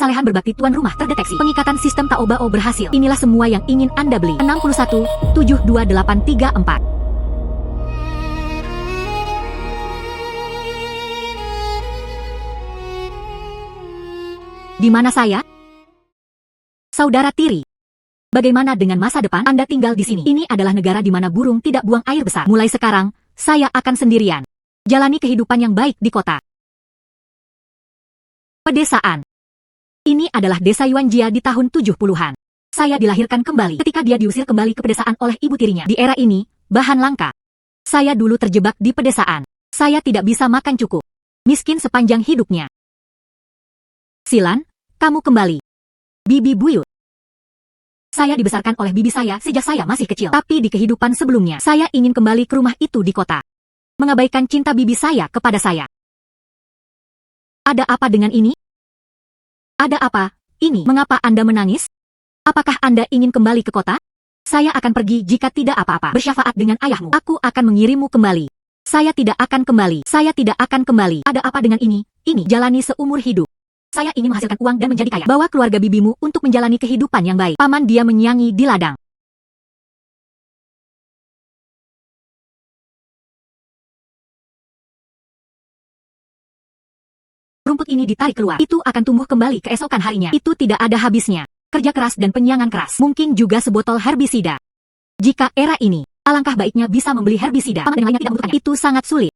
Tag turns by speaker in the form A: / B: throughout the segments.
A: Kesalahan berbakti tuan rumah terdeteksi. Pengikatan sistem Taobao berhasil. Inilah semua yang ingin Anda beli. 61 72834. Di mana saya? Saudara tiri. Bagaimana dengan masa depan? Anda tinggal di sini. Ini adalah negara di mana burung tidak buang air besar. Mulai sekarang, saya akan sendirian. Jalani kehidupan yang baik di kota. Pedesaan. Ini adalah desa Yuanjia di tahun 70-an. Saya dilahirkan kembali ketika dia diusir kembali ke pedesaan oleh ibu tirinya. Di era ini, bahan langka. Saya dulu terjebak di pedesaan. Saya tidak bisa makan cukup. Miskin sepanjang hidupnya. Silan, kamu kembali. Bibi buyut. Saya dibesarkan oleh bibi saya sejak saya masih kecil. Tapi di kehidupan sebelumnya, saya ingin kembali ke rumah itu di kota. Mengabaikan cinta bibi saya kepada saya. Ada apa dengan ini? Ada apa, ini? Mengapa Anda menangis? Apakah Anda ingin kembali ke kota? Saya akan pergi jika tidak apa-apa. Bersyafaat dengan ayahmu. Aku akan mengirimmu kembali. Saya tidak akan kembali. Saya tidak akan kembali. Ada apa dengan ini? Ini jalani seumur hidup. Saya ingin menghasilkan uang dan menjadi kaya. Bawa keluarga bibimu untuk menjalani kehidupan yang baik. Paman dia menyanyi di ladang. Rumput ini ditarik keluar. Itu akan tumbuh kembali keesokan harinya. Itu tidak ada habisnya. Kerja keras dan penyangan keras. Mungkin juga sebotol herbisida. Jika era ini, alangkah baiknya bisa membeli herbisida. Paman dan lainnya tidak membutuhkannya. Itu sangat sulit.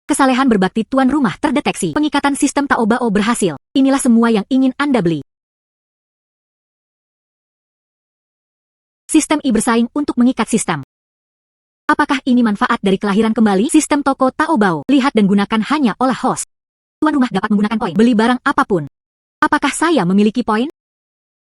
A: Kesalehan berbakti tuan rumah terdeteksi. Pengikatan sistem Taobao berhasil. Inilah semua yang ingin Anda beli. Sistem bersaing untuk mengikat sistem. Apakah ini manfaat dari kelahiran kembali? Sistem toko Taobao. Lihat dan gunakan hanya oleh host. Tuan rumah dapat menggunakan poin. Beli barang apapun. Apakah saya memiliki poin?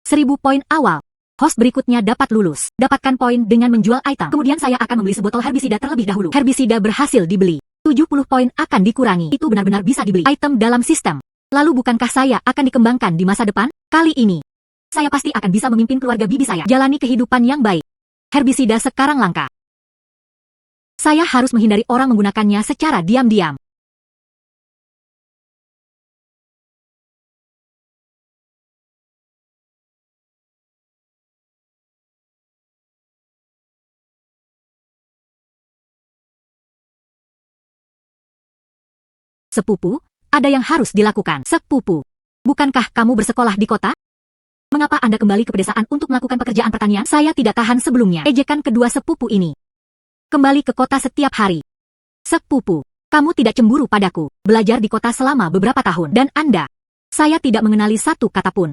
A: 1000 poin awal. Host berikutnya dapat lulus. Dapatkan poin dengan menjual item. Kemudian saya akan membeli sebotol herbisida terlebih dahulu. Herbisida berhasil dibeli. 70 poin akan dikurangi. Itu benar-benar bisa dibeli. Item dalam sistem. Lalu bukankah saya akan dikembangkan di masa depan? Kali ini, saya pasti akan bisa memimpin keluarga bibi saya. Jalani kehidupan yang baik. Herbisida sekarang langka. Saya harus menghindari orang menggunakannya secara diam-diam. Sepupu, ada yang harus dilakukan. Sepupu, bukankah kamu bersekolah di kota? Mengapa Anda kembali ke pedesaan untuk melakukan pekerjaan pertanian? Saya tidak tahan sebelumnya. Ejekan kedua sepupu ini. Kembali ke kota setiap hari. Sepupu, kamu tidak cemburu padaku. Belajar di kota selama beberapa tahun. Dan Anda, saya tidak mengenali satu kata pun.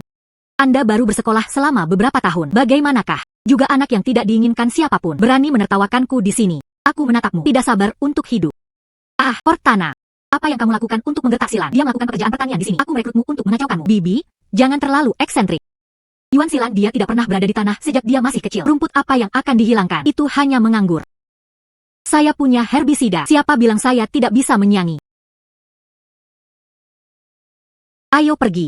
A: Anda baru bersekolah selama beberapa tahun. Bagaimanakah? Juga anak yang tidak diinginkan siapapun. Berani menertawakanku di sini. Aku menatapmu. Tidak sabar untuk hidup. Ah, Cortana. Apa yang kamu lakukan untuk menggertak Silan? Dia melakukan pekerjaan pertanian di sini. Aku merekrutmu untuk mengacaukanmu. Bibi, jangan terlalu eksentrik. Yuan Silan dia tidak pernah berada di tanah sejak dia masih kecil. Rumput apa yang akan dihilangkan? Itu hanya menganggur. Saya punya herbisida. Siapa bilang saya tidak bisa menyanyi? Ayo pergi.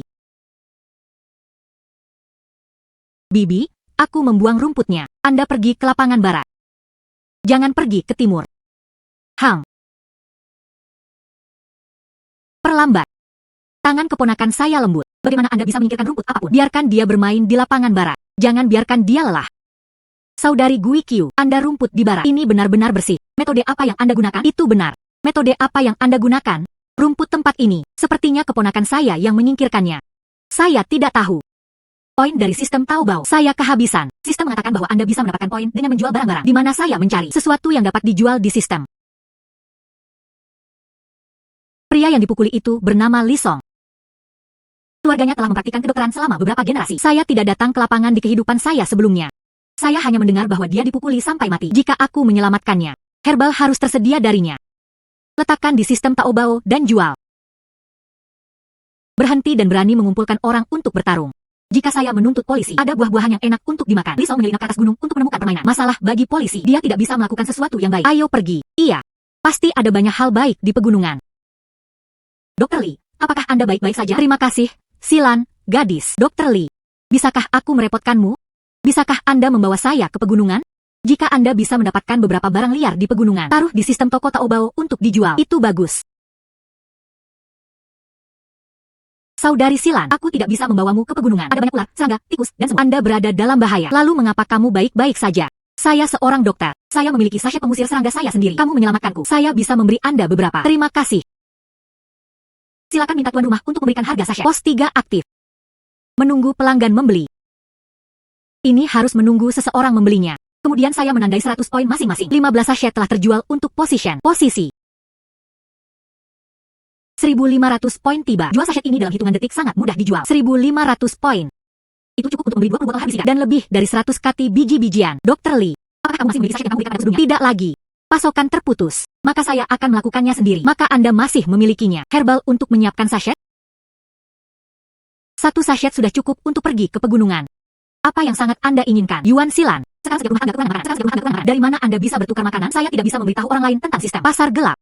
A: Bibi, aku membuang rumputnya. Anda pergi ke lapangan barat. Jangan pergi ke timur. Hang. Perlambat. Tangan keponakan saya lembut. Bagaimana Anda bisa menyingkirkan rumput apapun? Biarkan dia bermain di lapangan barat. Jangan biarkan dia lelah. Saudari Gui Qiu, Anda rumput di barat. Ini benar-benar bersih. Metode apa yang Anda gunakan? Itu benar. Metode apa yang Anda gunakan? Rumput tempat ini. Sepertinya keponakan saya yang menyingkirkannya. Saya tidak tahu. Poin dari sistem Taobao. Saya kehabisan. Sistem mengatakan bahwa Anda bisa mendapatkan poin dengan menjual barang-barang. Di mana saya mencari sesuatu yang dapat dijual di sistem. Pria yang dipukuli itu bernama Li Song. Keluarganya telah mempraktikkan kedokteran selama beberapa generasi. Saya tidak datang ke lapangan di kehidupan saya sebelumnya. Saya hanya mendengar bahwa dia dipukuli sampai mati. Jika aku menyelamatkannya, herbal harus tersedia darinya. Letakkan di sistem Taobao dan jual. Berhenti dan berani mengumpulkan orang untuk bertarung. Jika saya menuntut polisi, ada buah-buahan yang enak untuk dimakan. Li Song menyelinap ke atas gunung untuk menemukan permainan. Masalah bagi polisi, dia tidak bisa melakukan sesuatu yang baik. Ayo pergi. Iya. Pasti ada banyak hal baik di pegunungan. Dr. Li, apakah Anda baik-baik saja? Terima kasih, Silan, gadis. Dr. Li, bisakah aku merepotkanmu? Bisakah Anda membawa saya ke pegunungan? Jika Anda bisa mendapatkan beberapa barang liar di pegunungan, taruh di sistem toko Taobao untuk dijual. Itu bagus. Saudari Silan, aku tidak bisa membawamu ke pegunungan. Ada banyak ular, serangga, tikus, dan semua. Anda berada dalam bahaya. Lalu mengapa kamu baik-baik saja? Saya seorang dokter. Saya memiliki sachet pengusir serangga saya sendiri. Kamu menyelamatkanku. Saya bisa memberi Anda beberapa. Terima kasih. Silakan minta tuan rumah untuk memberikan harga sachet. Pos 3 aktif. Menunggu pelanggan membeli. Ini harus menunggu seseorang membelinya. Kemudian saya menandai 100 poin masing-masing. 15 sachet telah terjual untuk posisi. 1.500 poin tiba. Jual sachet ini dalam hitungan detik sangat mudah dijual. 1.500 poin. Itu cukup untuk membeli 20 botol herbisida. Dan lebih dari 100 kati biji-bijian. Dr. Lee, apakah kamu masih memiliki sachet yang kamu berikan pada sebelumnya? Tidak lagi. Pasokan terputus. Maka saya akan melakukannya sendiri. Maka Anda masih memilikinya. Herbal untuk menyiapkan sachet? 1 sachet sudah cukup untuk pergi ke pegunungan. Apa yang sangat Anda inginkan? Yuan Silan. Sekarang sejak rumah tangga kekurangan makanan. Dari mana Anda bisa bertukar makanan? Saya tidak bisa memberitahu orang lain tentang sistem pasar gelap.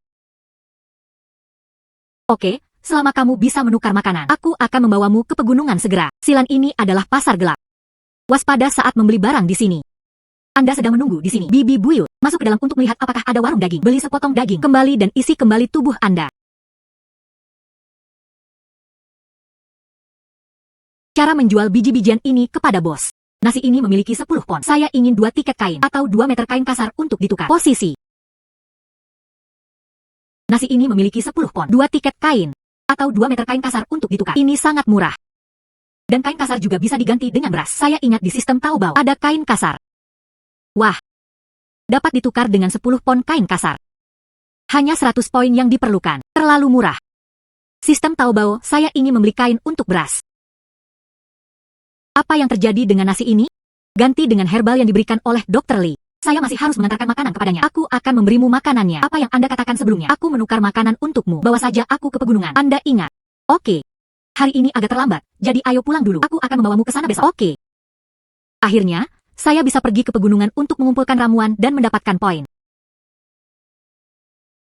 A: Oke, selama kamu bisa menukar makanan, aku akan membawamu ke pegunungan segera. Silan, ini adalah pasar gelap. Waspada saat membeli barang di sini. Anda sedang menunggu di sini. Bibi Buyut, masuk ke dalam untuk melihat apakah ada warung daging. Beli sepotong daging. Kembali dan isi kembali tubuh Anda. Cara menjual biji-bijian ini kepada bos. Nasi ini memiliki 10 pon. Saya ingin 2 tiket kain atau 2 meter kain kasar untuk ditukar. Posisi. Nasi ini memiliki 10 pon. 2 tiket kain atau 2 meter kain kasar untuk ditukar. Ini sangat murah. Dan kain kasar juga bisa diganti dengan beras. Saya ingat di sistem Taobao ada kain kasar. Wah. Dapat ditukar dengan 10 pon kain kasar. Hanya 100 poin yang diperlukan. Terlalu murah. Sistem Taobao, saya ingin membeli kain untuk beras. Apa yang terjadi dengan nasi ini? Ganti dengan herbal yang diberikan oleh Dr. Lee. Saya masih harus mengantarkan makanan kepadanya. Aku akan memberimu makanannya. Apa yang Anda katakan sebelumnya? Aku menukar makanan untukmu. Bawa saja aku ke pegunungan. Anda ingat? Oke. Hari ini agak terlambat, jadi ayo pulang dulu. Aku akan membawamu ke sana besok. Oke. Akhirnya, saya bisa pergi ke pegunungan untuk mengumpulkan ramuan dan mendapatkan poin.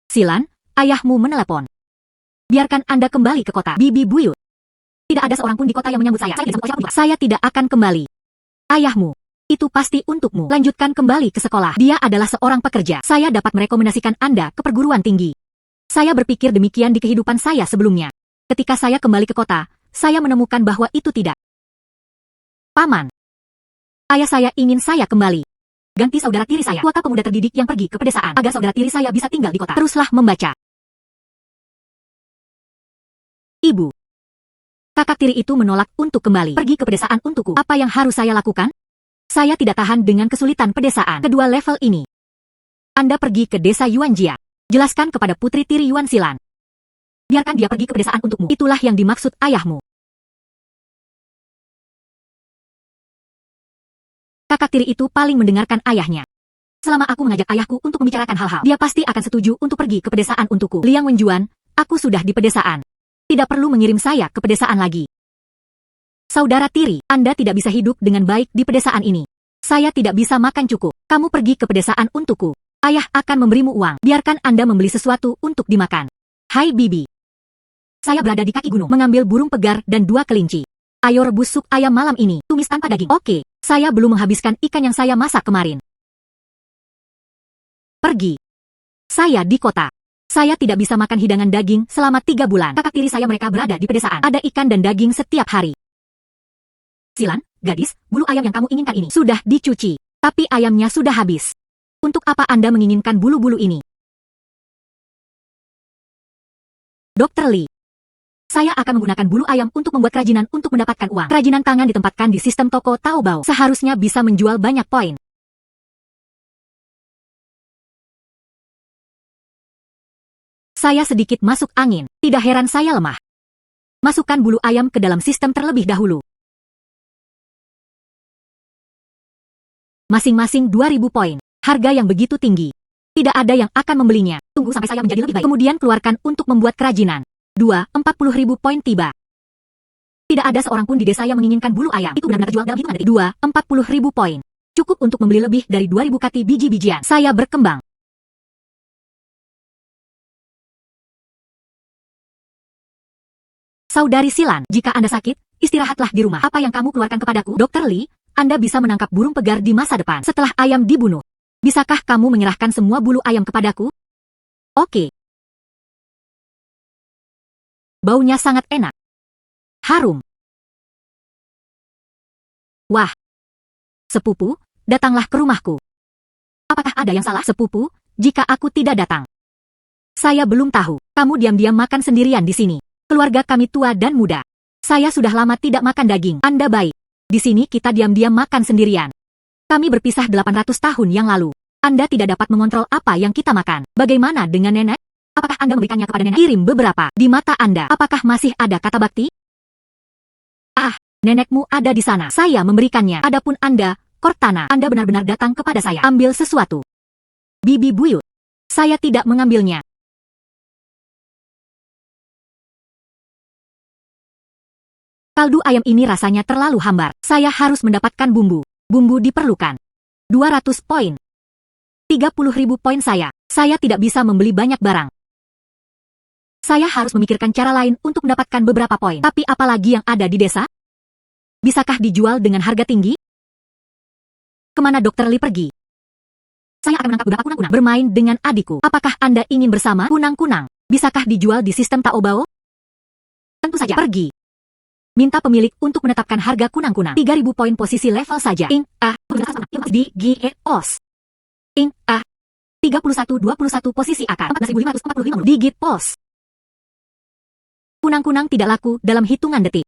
A: Silan, ayahmu menelepon. Biarkan Anda kembali ke kota. Bibi Buyut. Tidak ada seorang pun di kota yang menyambut saya. Saya tidak akan kembali. Ayahmu. Itu pasti untukmu. Lanjutkan kembali ke sekolah. Dia adalah seorang pekerja. Saya dapat merekomendasikan Anda ke perguruan tinggi. Saya berpikir demikian di kehidupan saya sebelumnya. Ketika saya kembali ke kota, saya menemukan bahwa itu tidak. Paman. Ayah saya ingin saya kembali. Ganti saudara tiri saya. Kuota pemuda terdidik yang pergi ke pedesaan. Agar saudara tiri saya bisa tinggal di kota. Teruslah membaca. Ibu. Kakak tiri itu menolak untuk kembali pergi ke pedesaan untukku. Apa yang harus saya lakukan? Saya tidak tahan dengan kesulitan pedesaan kedua level ini. Anda pergi ke desa Yuanjia. Jelaskan kepada putri tiri Yuan Silan. Biarkan dia pergi ke pedesaan untukmu. Itulah yang dimaksud ayahmu. Kakak tiri itu paling mendengarkan ayahnya. Selama aku mengajak ayahku untuk membicarakan hal-hal, dia pasti akan setuju untuk pergi ke pedesaan untukku. Liang Wenjuan, aku sudah di pedesaan. Tidak perlu mengirim saya ke pedesaan lagi. Saudara tiri, Anda tidak bisa hidup dengan baik di pedesaan ini. Saya tidak bisa makan cukup. Kamu pergi ke pedesaan untukku. Ayah akan memberimu uang. Biarkan Anda membeli sesuatu untuk dimakan. Hai Bibi. Saya berada di kaki gunung, mengambil burung pegar dan 2 kelinci. Ayo rebus sup ayam malam ini, tumis tanpa daging. Oke, saya belum menghabiskan ikan yang saya masak kemarin. Pergi. Saya di kota. Saya tidak bisa makan hidangan daging selama 3 bulan. Kakak tiri saya mereka berada di pedesaan. Ada ikan dan daging setiap hari. Silan, gadis, bulu ayam yang kamu inginkan ini sudah dicuci. Tapi ayamnya sudah habis. Untuk apa Anda menginginkan bulu-bulu ini? Dr. Lee. Saya akan menggunakan bulu ayam untuk membuat kerajinan untuk mendapatkan uang. Kerajinan tangan ditempatkan di sistem toko Taobao. Seharusnya bisa menjual banyak poin. Saya sedikit masuk angin. Tidak heran saya lemah. Masukkan bulu ayam ke dalam sistem terlebih dahulu. Masing-masing 2.000 poin. Harga yang begitu tinggi. Tidak ada yang akan membelinya. Tunggu sampai saya menjadi lebih baik. Kemudian keluarkan untuk membuat kerajinan. 40.000 poin tiba. Tidak ada seorang pun di desa yang menginginkan bulu ayam. Itu benar-benar terjual dalam hitungan detik. 40.000 poin. Cukup untuk membeli lebih dari 2.000 kati biji-bijian. Saya berkembang. Saudari Silan, jika Anda sakit, istirahatlah di rumah. Apa yang kamu keluarkan kepadaku? Dr. Lee, Anda bisa menangkap burung pegar di masa depan setelah ayam dibunuh. Bisakah kamu menyerahkan semua bulu ayam kepadaku? Oke. Baunya sangat enak. Harum. Wah. Sepupu, datanglah ke rumahku. Apakah ada yang salah, sepupu, jika aku tidak datang? Saya belum tahu. Kamu diam-diam makan sendirian di sini. Keluarga kami tua dan muda. Saya sudah lama tidak makan daging. Anda baik. Di sini kita diam-diam makan sendirian. Kami berpisah 800 tahun yang lalu. Anda tidak dapat mengontrol apa yang kita makan. Bagaimana dengan nenek? Apakah Anda memberikannya kepada nenek? Kirim beberapa. Di mata Anda, apakah masih ada kata bakti? Ah, nenekmu ada di sana. Saya memberikannya. Adapun Anda, Cortana, Anda benar-benar datang kepada saya. Ambil sesuatu. Bibi buyut. Saya tidak mengambilnya. Kaldu ayam ini rasanya terlalu hambar. Saya harus mendapatkan bumbu. Bumbu diperlukan. 200 poin. 30.000 poin saya. Saya tidak bisa membeli banyak barang. Saya harus memikirkan cara lain untuk mendapatkan beberapa poin. Tapi apalagi yang ada di desa? Bisakah dijual dengan harga tinggi? Kemana Dr. Li pergi? Saya akan menangkap beberapa kunang-kunang. Bermain dengan adikku. Apakah Anda ingin bersama kunang-kunang? Bisakah dijual di sistem Taobao? Tentu saja. Pergi. Minta pemilik untuk menetapkan harga kunang-kunang. 3.000 poin posisi level saja. Di G.E.O.S. 31-21 posisi akar. 14.545 digit pos. Kunang-kunang tidak laku dalam hitungan detik.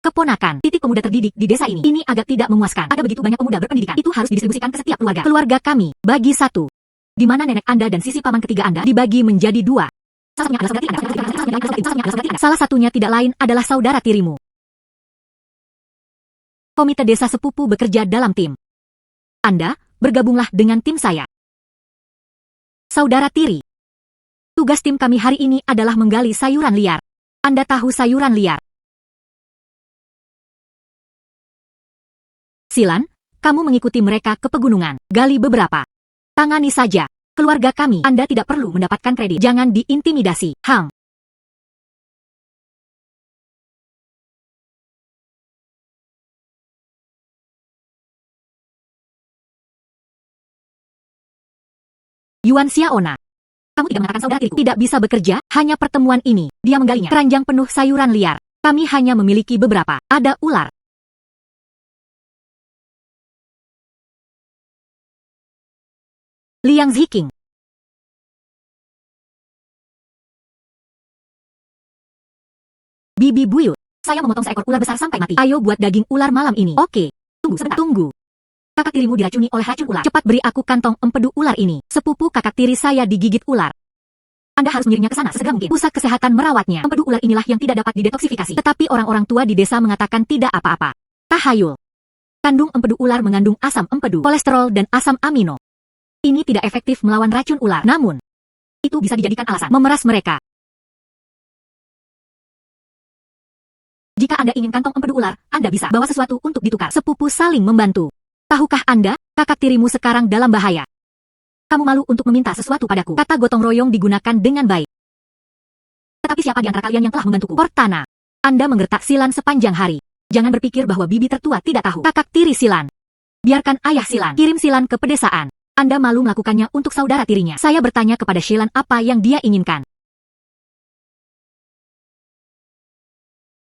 A: Keponakan, titik pemuda terdidik di desa ini. Ini agak tidak memuaskan. Ada begitu banyak pemuda berpendidikan. Itu harus didistribusikan ke setiap keluarga. Keluarga kami, bagi satu. Di mana nenek Anda dan sisi paman ketiga Anda dibagi menjadi dua. Salah satunya tidak lain adalah saudara tirimu. Komite desa sepupu bekerja dalam tim. Anda, bergabunglah dengan tim saya. Saudara tiri. Tugas tim kami hari ini adalah menggali sayuran liar. Anda tahu sayuran liar? Silan, kamu mengikuti mereka ke pegunungan. Gali beberapa. Tangani saja. Keluarga kami, Anda tidak perlu mendapatkan kredit. Jangan diintimidasi. Hang. Yuan Xiaona. Kamu tidak mengatakan saudara tiriku tidak bisa bekerja, hanya pertemuan ini. Dia menggalinya. Keranjang penuh sayuran liar. Kami hanya memiliki beberapa. Ada ular. Liang Ziking. Bibi buyut. Saya memotong seekor ular besar sampai mati. Ayo buat daging ular malam ini. Oke. Tunggu sebentar. Tunggu. Kakak tirimu diracuni oleh racun ular. Cepat beri aku kantong empedu ular ini. Sepupu kakak tiri saya digigit ular. Anda harus mengirimnya ke sana sesegera mungkin. Pusat kesehatan merawatnya. Empedu ular inilah yang tidak dapat didetoksifikasi. Tetapi orang-orang tua di desa mengatakan tidak apa-apa. Tahayul. Kandung empedu ular mengandung asam empedu, kolesterol dan asam amino. Ini tidak efektif melawan racun ular. Namun, itu bisa dijadikan alasan memeras mereka. Jika Anda ingin kantong empedu ular, Anda bisa bawa sesuatu untuk ditukar. Sepupu saling membantu. Tahukah Anda, kakak tirimu sekarang dalam bahaya. Kamu malu untuk meminta sesuatu padaku. Kata gotong royong digunakan dengan baik. Tetapi siapa di antara kalian yang telah membantuku? Cortana. Anda menggertak Silan sepanjang hari. Jangan berpikir bahwa bibi tertua tidak tahu. Kakak tiri Silan. Biarkan ayah Silan kirim Silan ke pedesaan. Anda malu melakukannya untuk saudara tirinya. Saya bertanya kepada Silan apa yang dia inginkan.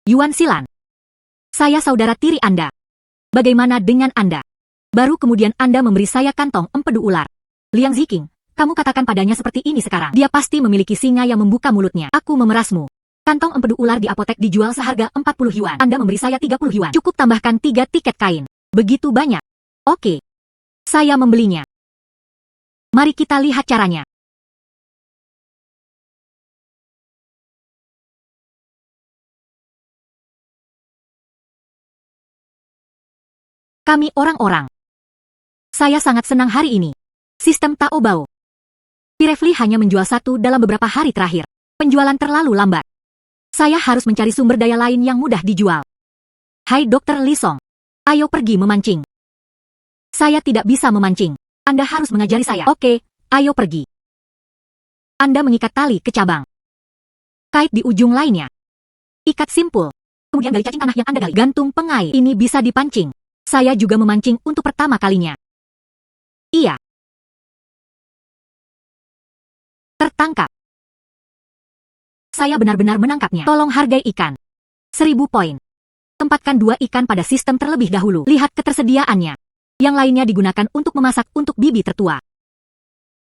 A: Yuan Silan. Saya saudara tiri Anda. Bagaimana dengan Anda? Baru kemudian Anda memberi saya kantong empedu ular. Liang Ziking, kamu katakan padanya seperti ini sekarang. Dia pasti memiliki singa yang membuka mulutnya. Aku memerasmu. Kantong empedu ular di apotek dijual seharga 40 yuan. Anda memberi saya 30 yuan. Cukup tambahkan 3 tiket kain. Begitu banyak. Oke. Saya membelinya. Mari kita lihat caranya. Kami orang-orang. Saya sangat senang hari ini. Sistem Taobao. Pirefli hanya menjual satu dalam beberapa hari terakhir. Penjualan terlalu lambat. Saya harus mencari sumber daya lain yang mudah dijual. Hai Dr. Li Song. Ayo pergi memancing. Saya tidak bisa memancing. Anda harus mengajari saya. Oke, ayo pergi. Anda mengikat tali ke cabang. Kait di ujung lainnya. Ikat simpul. Kemudian gali cacing tanah yang Anda gali. Gantung pengair. Ini bisa dipancing. Saya juga memancing untuk pertama kalinya. Iya. Tertangkap. Saya benar-benar menangkapnya. Tolong hargai ikan. 1000 poin. Tempatkan 2 ikan pada sistem terlebih dahulu. Lihat ketersediaannya. Yang lainnya digunakan untuk memasak untuk bibi tertua.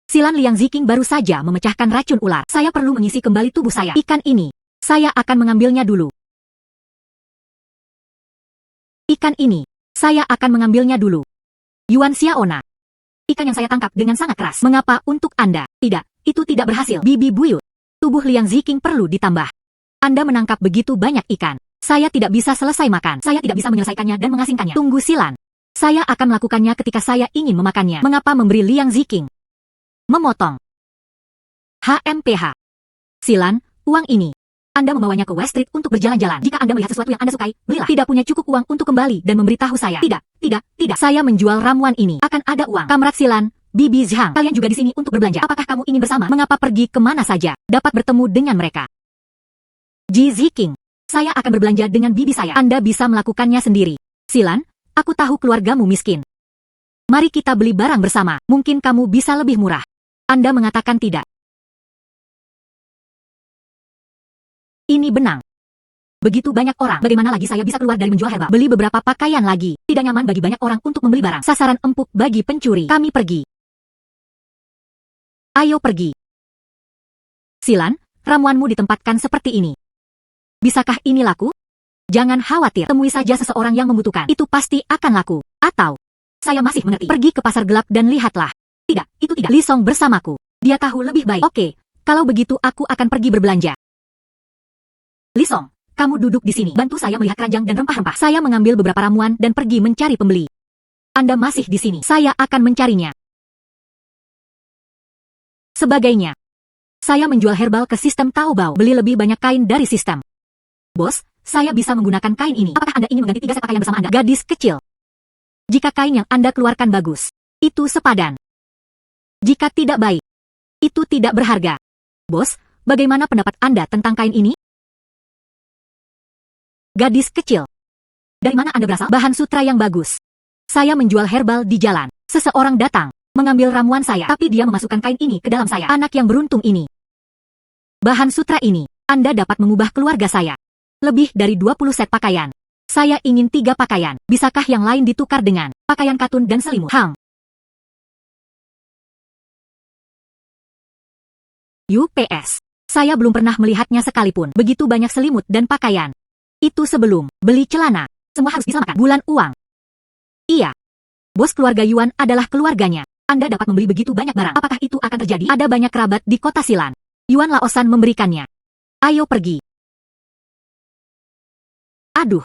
A: Silan Liang Ziking baru saja memecahkan racun ular. Saya perlu mengisi kembali tubuh saya. Ikan ini, saya akan mengambilnya dulu. Ikan ini, saya akan mengambilnya dulu. Yuan Xiaona. Ikan yang saya tangkap dengan sangat keras. Mengapa untuk Anda? Tidak, itu tidak berhasil. Bibi buyut. Tubuh Liang Ziking perlu ditambah. Anda menangkap begitu banyak ikan. Saya tidak bisa selesai makan. Saya tidak bisa menyelesaikannya dan mengasingkannya. Tunggu Silan. Saya akan melakukannya ketika saya ingin memakannya. Mengapa memberi Liang Ziking? Memotong. HMPH. Silan, uang ini. Anda membawanya ke West Street untuk berjalan-jalan. Jika Anda melihat sesuatu yang Anda sukai, belilah. Tidak punya cukup uang untuk kembali dan memberitahu saya. Tidak. Saya menjual ramuan ini. Akan ada uang. Kamrat Silan, Bibi Zhang. Kalian juga di sini untuk berbelanja. Apakah kamu ingin bersama? Mengapa pergi kemana saja? Dapat bertemu dengan mereka. Ji Ziking. Saya akan berbelanja dengan bibi saya. Anda bisa melakukannya sendiri. Silan, aku tahu keluargamu miskin. Mari kita beli barang bersama. Mungkin kamu bisa lebih murah. Anda mengatakan tidak. Ini benang. Begitu banyak orang. Bagaimana lagi saya bisa keluar dari menjual herbal? Beli beberapa pakaian lagi. Tidak nyaman bagi banyak orang untuk membeli barang. Sasaran empuk bagi pencuri. Kami pergi. Ayo pergi. Silan, ramuanmu ditempatkan seperti ini. Bisakah ini laku? Jangan khawatir. Temui saja seseorang yang membutuhkan. Itu pasti akan laku. Atau, saya masih mengerti. Pergi ke pasar gelap dan lihatlah. Tidak, itu tidak. Li Song bersamaku. Dia tahu lebih baik. Oke, kalau begitu aku akan pergi berbelanja. Li Song, kamu duduk di sini. Bantu saya melihat keranjang dan rempah-rempah. Saya mengambil beberapa ramuan dan pergi mencari pembeli. Anda masih di sini. Saya akan mencarinya. Sebagainya. Saya menjual herbal ke sistem Taobao. Beli lebih banyak kain dari sistem. Bos, saya bisa menggunakan kain ini. Apakah Anda ingin mengganti 3 set pakaian bersama Anda? Gadis kecil. Jika kain yang Anda keluarkan bagus, itu sepadan. Jika tidak baik, itu tidak berharga. Bos, bagaimana pendapat Anda tentang kain ini? Gadis kecil. Dari mana Anda berasal? Bahan sutra yang bagus. Saya menjual herbal di jalan. Seseorang datang, mengambil ramuan saya, tapi dia memasukkan kain ini ke dalam saya. Anak yang beruntung ini. Bahan sutra ini, Anda dapat mengubah keluarga saya. Lebih dari 20 set pakaian. Saya ingin 3 pakaian. Bisakah yang lain ditukar dengan pakaian katun dan selimut? Hang. UPS. Saya belum pernah melihatnya sekalipun. Begitu banyak selimut dan pakaian. Itu sebelum beli celana. Semua harus diselamatkan. Bulan uang. Iya. Bos keluarga Yuan adalah keluarganya. Anda dapat membeli begitu banyak barang. Apakah itu akan terjadi? Ada banyak kerabat di kota Silan. Yuan Laosan memberikannya. Ayo pergi. Aduh.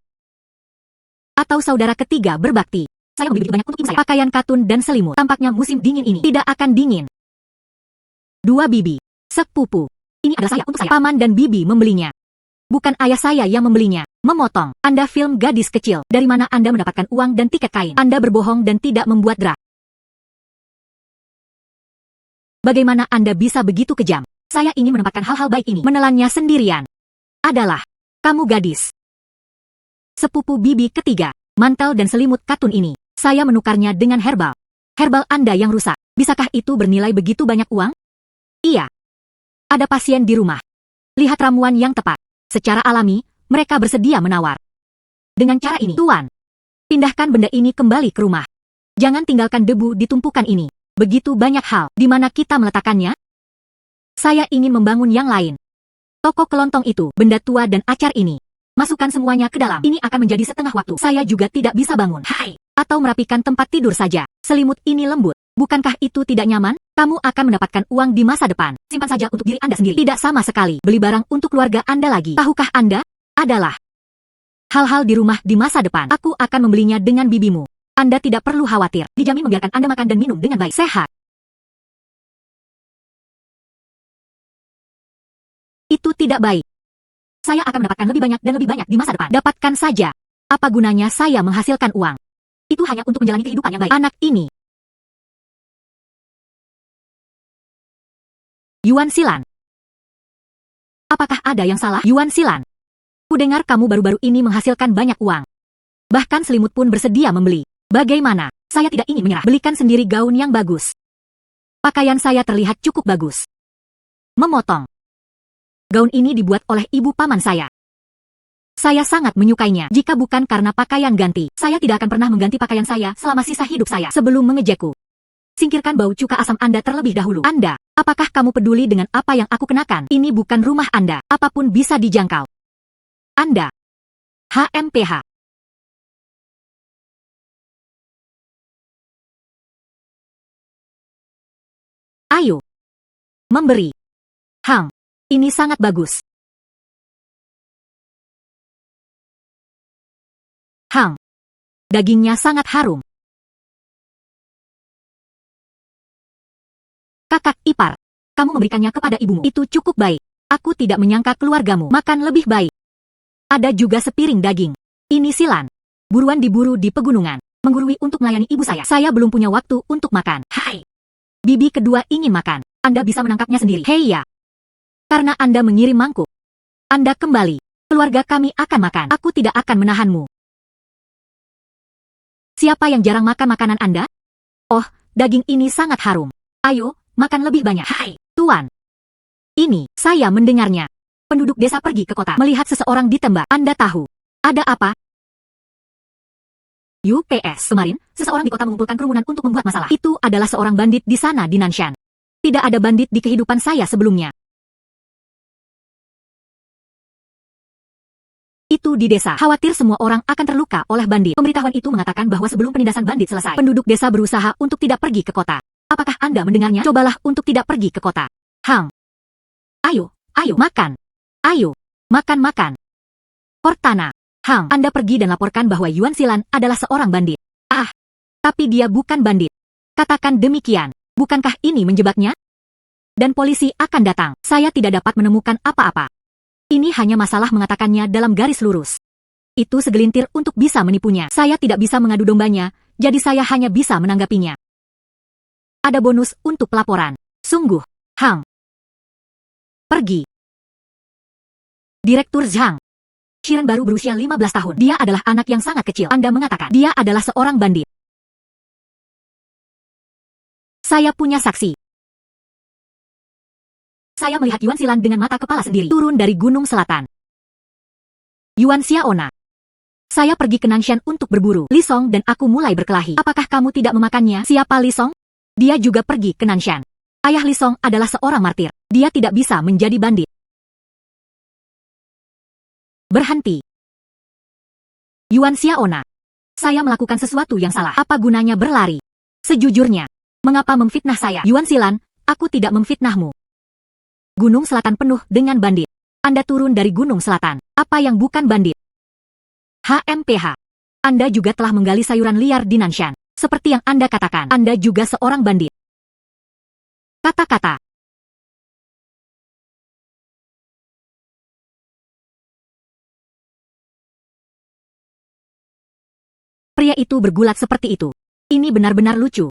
A: Atau saudara ketiga berbakti. Saya membeli begitu banyak untuk ibu saya. Pakaian katun dan selimut. Tampaknya musim dingin ini tidak akan dingin. 2 bibi. Sepupu. Ini adalah saya untuk saya. Paman dan bibi membelinya. Bukan ayah saya yang membelinya. Memotong. Anda film gadis kecil. Dari mana Anda mendapatkan uang dan tiket kain? Anda berbohong dan tidak membuat drag. Bagaimana Anda bisa begitu kejam? Saya ingin menempatkan hal-hal baik ini. Menelannya sendirian. Adalah. Kamu gadis. Sepupu bibi ketiga. Mantel dan selimut katun ini. Saya menukarnya dengan herbal. Herbal Anda yang rusak. Bisakah itu bernilai begitu banyak uang? Iya. Ada pasien di rumah. Lihat ramuan yang tepat. Secara alami, mereka bersedia menawar. Dengan cara ini, Tuan, pindahkan benda ini kembali ke rumah. Jangan tinggalkan debu di tumpukan ini. Begitu banyak hal. Di mana kita meletakkannya? Saya ingin membangun yang lain. Toko kelontong itu, benda tua dan acar ini. Masukkan semuanya ke dalam. Ini akan menjadi setengah waktu. Saya juga tidak bisa bangun. Hai. Atau merapikan tempat tidur saja. Selimut ini lembut. Bukankah itu tidak nyaman? Kamu akan mendapatkan uang di masa depan. Simpan saja untuk diri Anda sendiri. Tidak sama sekali. Beli barang untuk keluarga Anda lagi. Tahukah Anda? Adalah hal-hal di rumah di masa depan. Aku akan membelinya dengan bibimu. Anda tidak perlu khawatir. Dijamin membiarkan Anda makan dan minum dengan baik. Sehat. Itu tidak baik. Saya akan mendapatkan lebih banyak dan lebih banyak di masa depan. Dapatkan saja. Apa gunanya saya menghasilkan uang? Itu hanya untuk menjalani kehidupan yang baik. Anak ini. Yuan Silan. Apakah ada yang salah? Yuan Silan. Kudengar kamu baru-baru ini menghasilkan banyak uang. Bahkan selimut pun bersedia membeli. Bagaimana? Saya tidak ingin menyerah. Belikan sendiri gaun yang bagus. Pakaian saya terlihat cukup bagus. Memotong. Gaun ini dibuat oleh ibu paman saya. Saya sangat menyukainya. Jika bukan karena pakaian ganti, saya tidak akan pernah mengganti pakaian saya selama sisa hidup saya. Sebelum mengejekku, singkirkan bau cuka asam Anda terlebih dahulu. Anda, apakah kamu peduli dengan apa yang aku kenakan? Ini bukan rumah Anda. Apapun bisa dijangkau. Anda. HMPH. Ayo. Memberi. Hang. Ini sangat bagus. Hang. Dagingnya sangat harum. Kakak ipar. Kamu memberikannya kepada ibumu. Itu cukup baik. Aku tidak menyangka keluargamu makan lebih baik. Ada juga sepiring daging. Ini Silan. Buruan diburu di pegunungan. Menggurui untuk melayani ibu saya. Saya belum punya waktu untuk makan. Hai. Bibi kedua ingin makan. Anda bisa menangkapnya sendiri. Hei ya. Karena Anda mengirim mangkuk. Anda kembali. Keluarga kami akan makan. Aku tidak akan menahanmu. Siapa yang jarang makan makanan Anda? Oh, daging ini sangat harum. Ayo, makan lebih banyak. Hai, Tuan. Ini, saya mendengarnya. Penduduk desa pergi ke kota melihat seseorang ditembak. Anda tahu. Ada apa? UPS. Kemarin, seseorang di kota mengumpulkan kerumunan untuk membuat masalah. Itu adalah seorang bandit di sana di Nanshan. Tidak ada bandit di kehidupan saya sebelumnya. Itu di desa. Khawatir semua orang akan terluka oleh bandit. Pemberitahuan itu mengatakan bahwa sebelum penindasan bandit selesai, penduduk desa berusaha untuk tidak pergi ke kota. Apakah Anda mendengarnya? Cobalah untuk tidak pergi ke kota. Hang. Ayo, ayo, makan. Ayo, makan. Cortana. Hang, Anda pergi dan laporkan bahwa Yuan Silan adalah seorang bandit. Ah, tapi dia bukan bandit. Katakan demikian. Bukankah ini menjebaknya? Dan polisi akan datang. Saya tidak dapat menemukan apa-apa. Ini hanya masalah mengatakannya dalam garis lurus. Itu segelintir untuk bisa menipunya. Saya tidak bisa mengadu dombanya, jadi saya hanya bisa menanggapinya. Ada bonus untuk pelaporan. Sungguh, Hang. Pergi. Direktur Zhang. Shiren baru berusia 15 tahun. Dia adalah anak yang sangat kecil. Anda mengatakan dia adalah seorang bandit. Saya punya saksi. Saya melihat Yuan Silan dengan mata kepala sendiri turun dari gunung selatan. Yuan Xiaona. Saya pergi ke Nanshan untuk berburu. Li Song dan aku mulai berkelahi. Apakah kamu tidak memakannya? Siapa Li Song? Dia juga pergi ke Nanshan. Ayah Li Song adalah seorang martir. Dia tidak bisa menjadi bandit. Berhenti. Yuan Xiaona. Saya melakukan sesuatu yang salah. Apa gunanya berlari? Sejujurnya, mengapa memfitnah saya? Yuan Silan, aku tidak memfitnahmu. Gunung Selatan penuh dengan bandit. Anda turun dari Gunung Selatan. Apa yang bukan bandit? HMPH. Anda juga telah menggali sayuran liar di Nanshan. Seperti yang Anda katakan, Anda juga seorang bandit. Kata-kata. Pria itu bergulat seperti itu. Ini benar-benar lucu.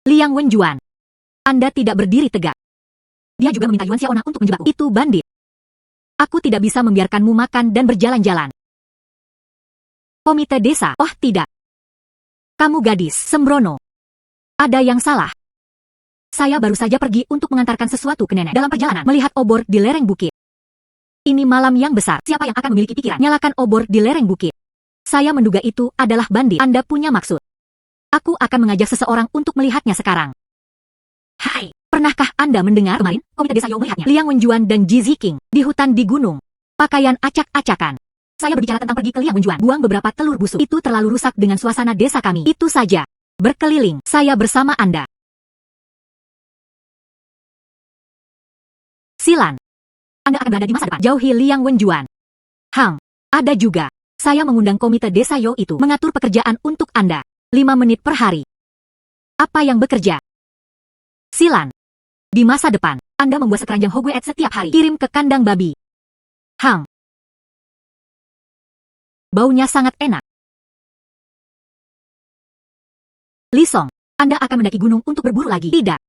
A: Liang Wenjuan. Anda tidak berdiri tegak. Dia juga meminta Yuan Xiaona untuk menjebakku. Itu bandit. Aku tidak bisa membiarkanmu makan dan berjalan-jalan. Komite desa. Oh tidak. Kamu gadis sembrono. Ada yang salah. Saya baru saja pergi untuk mengantarkan sesuatu ke nenek. Dalam perjalanan, melihat obor di lereng bukit. Ini malam yang besar. Siapa yang akan memiliki pikiran? Nyalakan obor di lereng bukit. Saya menduga itu adalah bandit. Anda punya maksud. Aku akan mengajak seseorang untuk melihatnya sekarang. Hai, pernahkah Anda mendengar kemarin komite desa Yao melihatnya? Liang Wenjuan dan Ji Ziqing di hutan di gunung. Pakaian acak-acakan. Saya berbicara tentang pergi ke Liang Wenjuan. Buang beberapa telur busuk. Itu terlalu rusak dengan suasana desa kami. Itu saja. Berkeliling. Saya bersama Anda. Silan. Anda akan berada di masa depan. Jauhi Liang Wenjuan. Hang. Ada juga. Saya mengundang komite desa Yao itu mengatur pekerjaan untuk Anda. 5 menit per hari. Apa yang bekerja? Silan. Di masa depan, Anda membuat sekeranjang Hogwarts setiap hari. Kirim ke kandang babi. Hang. Baunya sangat enak. Li Song. Anda akan mendaki gunung untuk berburu lagi. Tidak.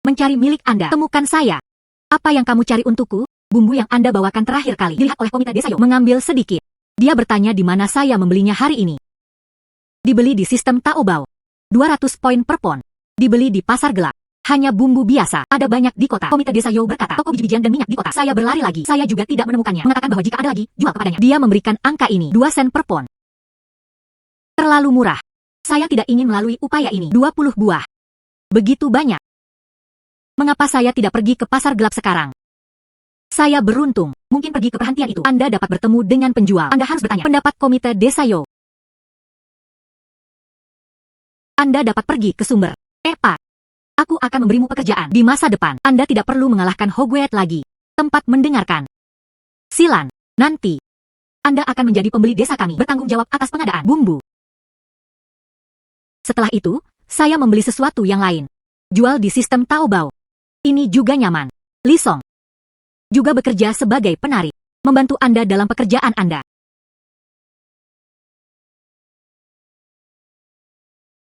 A: Mencari milik Anda. Temukan saya. Apa yang kamu cari untukku? Bumbu yang Anda bawakan terakhir kali dilihat oleh komite desa Yao. Mengambil sedikit. Dia bertanya di mana saya membelinya hari ini. Dibeli di sistem Taobao. 200 poin per pon. Dibeli di pasar gelap. Hanya bumbu biasa. Ada banyak di kota. Komite desa Yo berkata, toko biji-bijian dan minyak di kota. Saya berlari lagi. Saya juga tidak menemukannya. Mengatakan bahwa jika ada lagi, jual kepadanya. Dia memberikan angka ini, 2 sen per pon. Terlalu murah. Saya tidak ingin melalui upaya ini. 20 buah. Begitu banyak. Mengapa saya tidak pergi ke pasar gelap sekarang? Saya beruntung. Mungkin pergi ke perhentian itu. Anda dapat bertemu dengan penjual. Anda harus bertanya. Pendapat komite desa Yo. Anda dapat pergi ke sumber. Pak. Aku akan memberimu pekerjaan. Di masa depan, Anda tidak perlu mengalahkan Hogwarts lagi. Tempat mendengarkan. Silan. Nanti. Anda akan menjadi pembeli desa kami. Bertanggung jawab atas pengadaan bumbu. Setelah itu, saya membeli sesuatu yang lain. Jual di sistem Taobao. Ini juga nyaman. Li Song juga bekerja sebagai penari. Membantu Anda dalam pekerjaan Anda.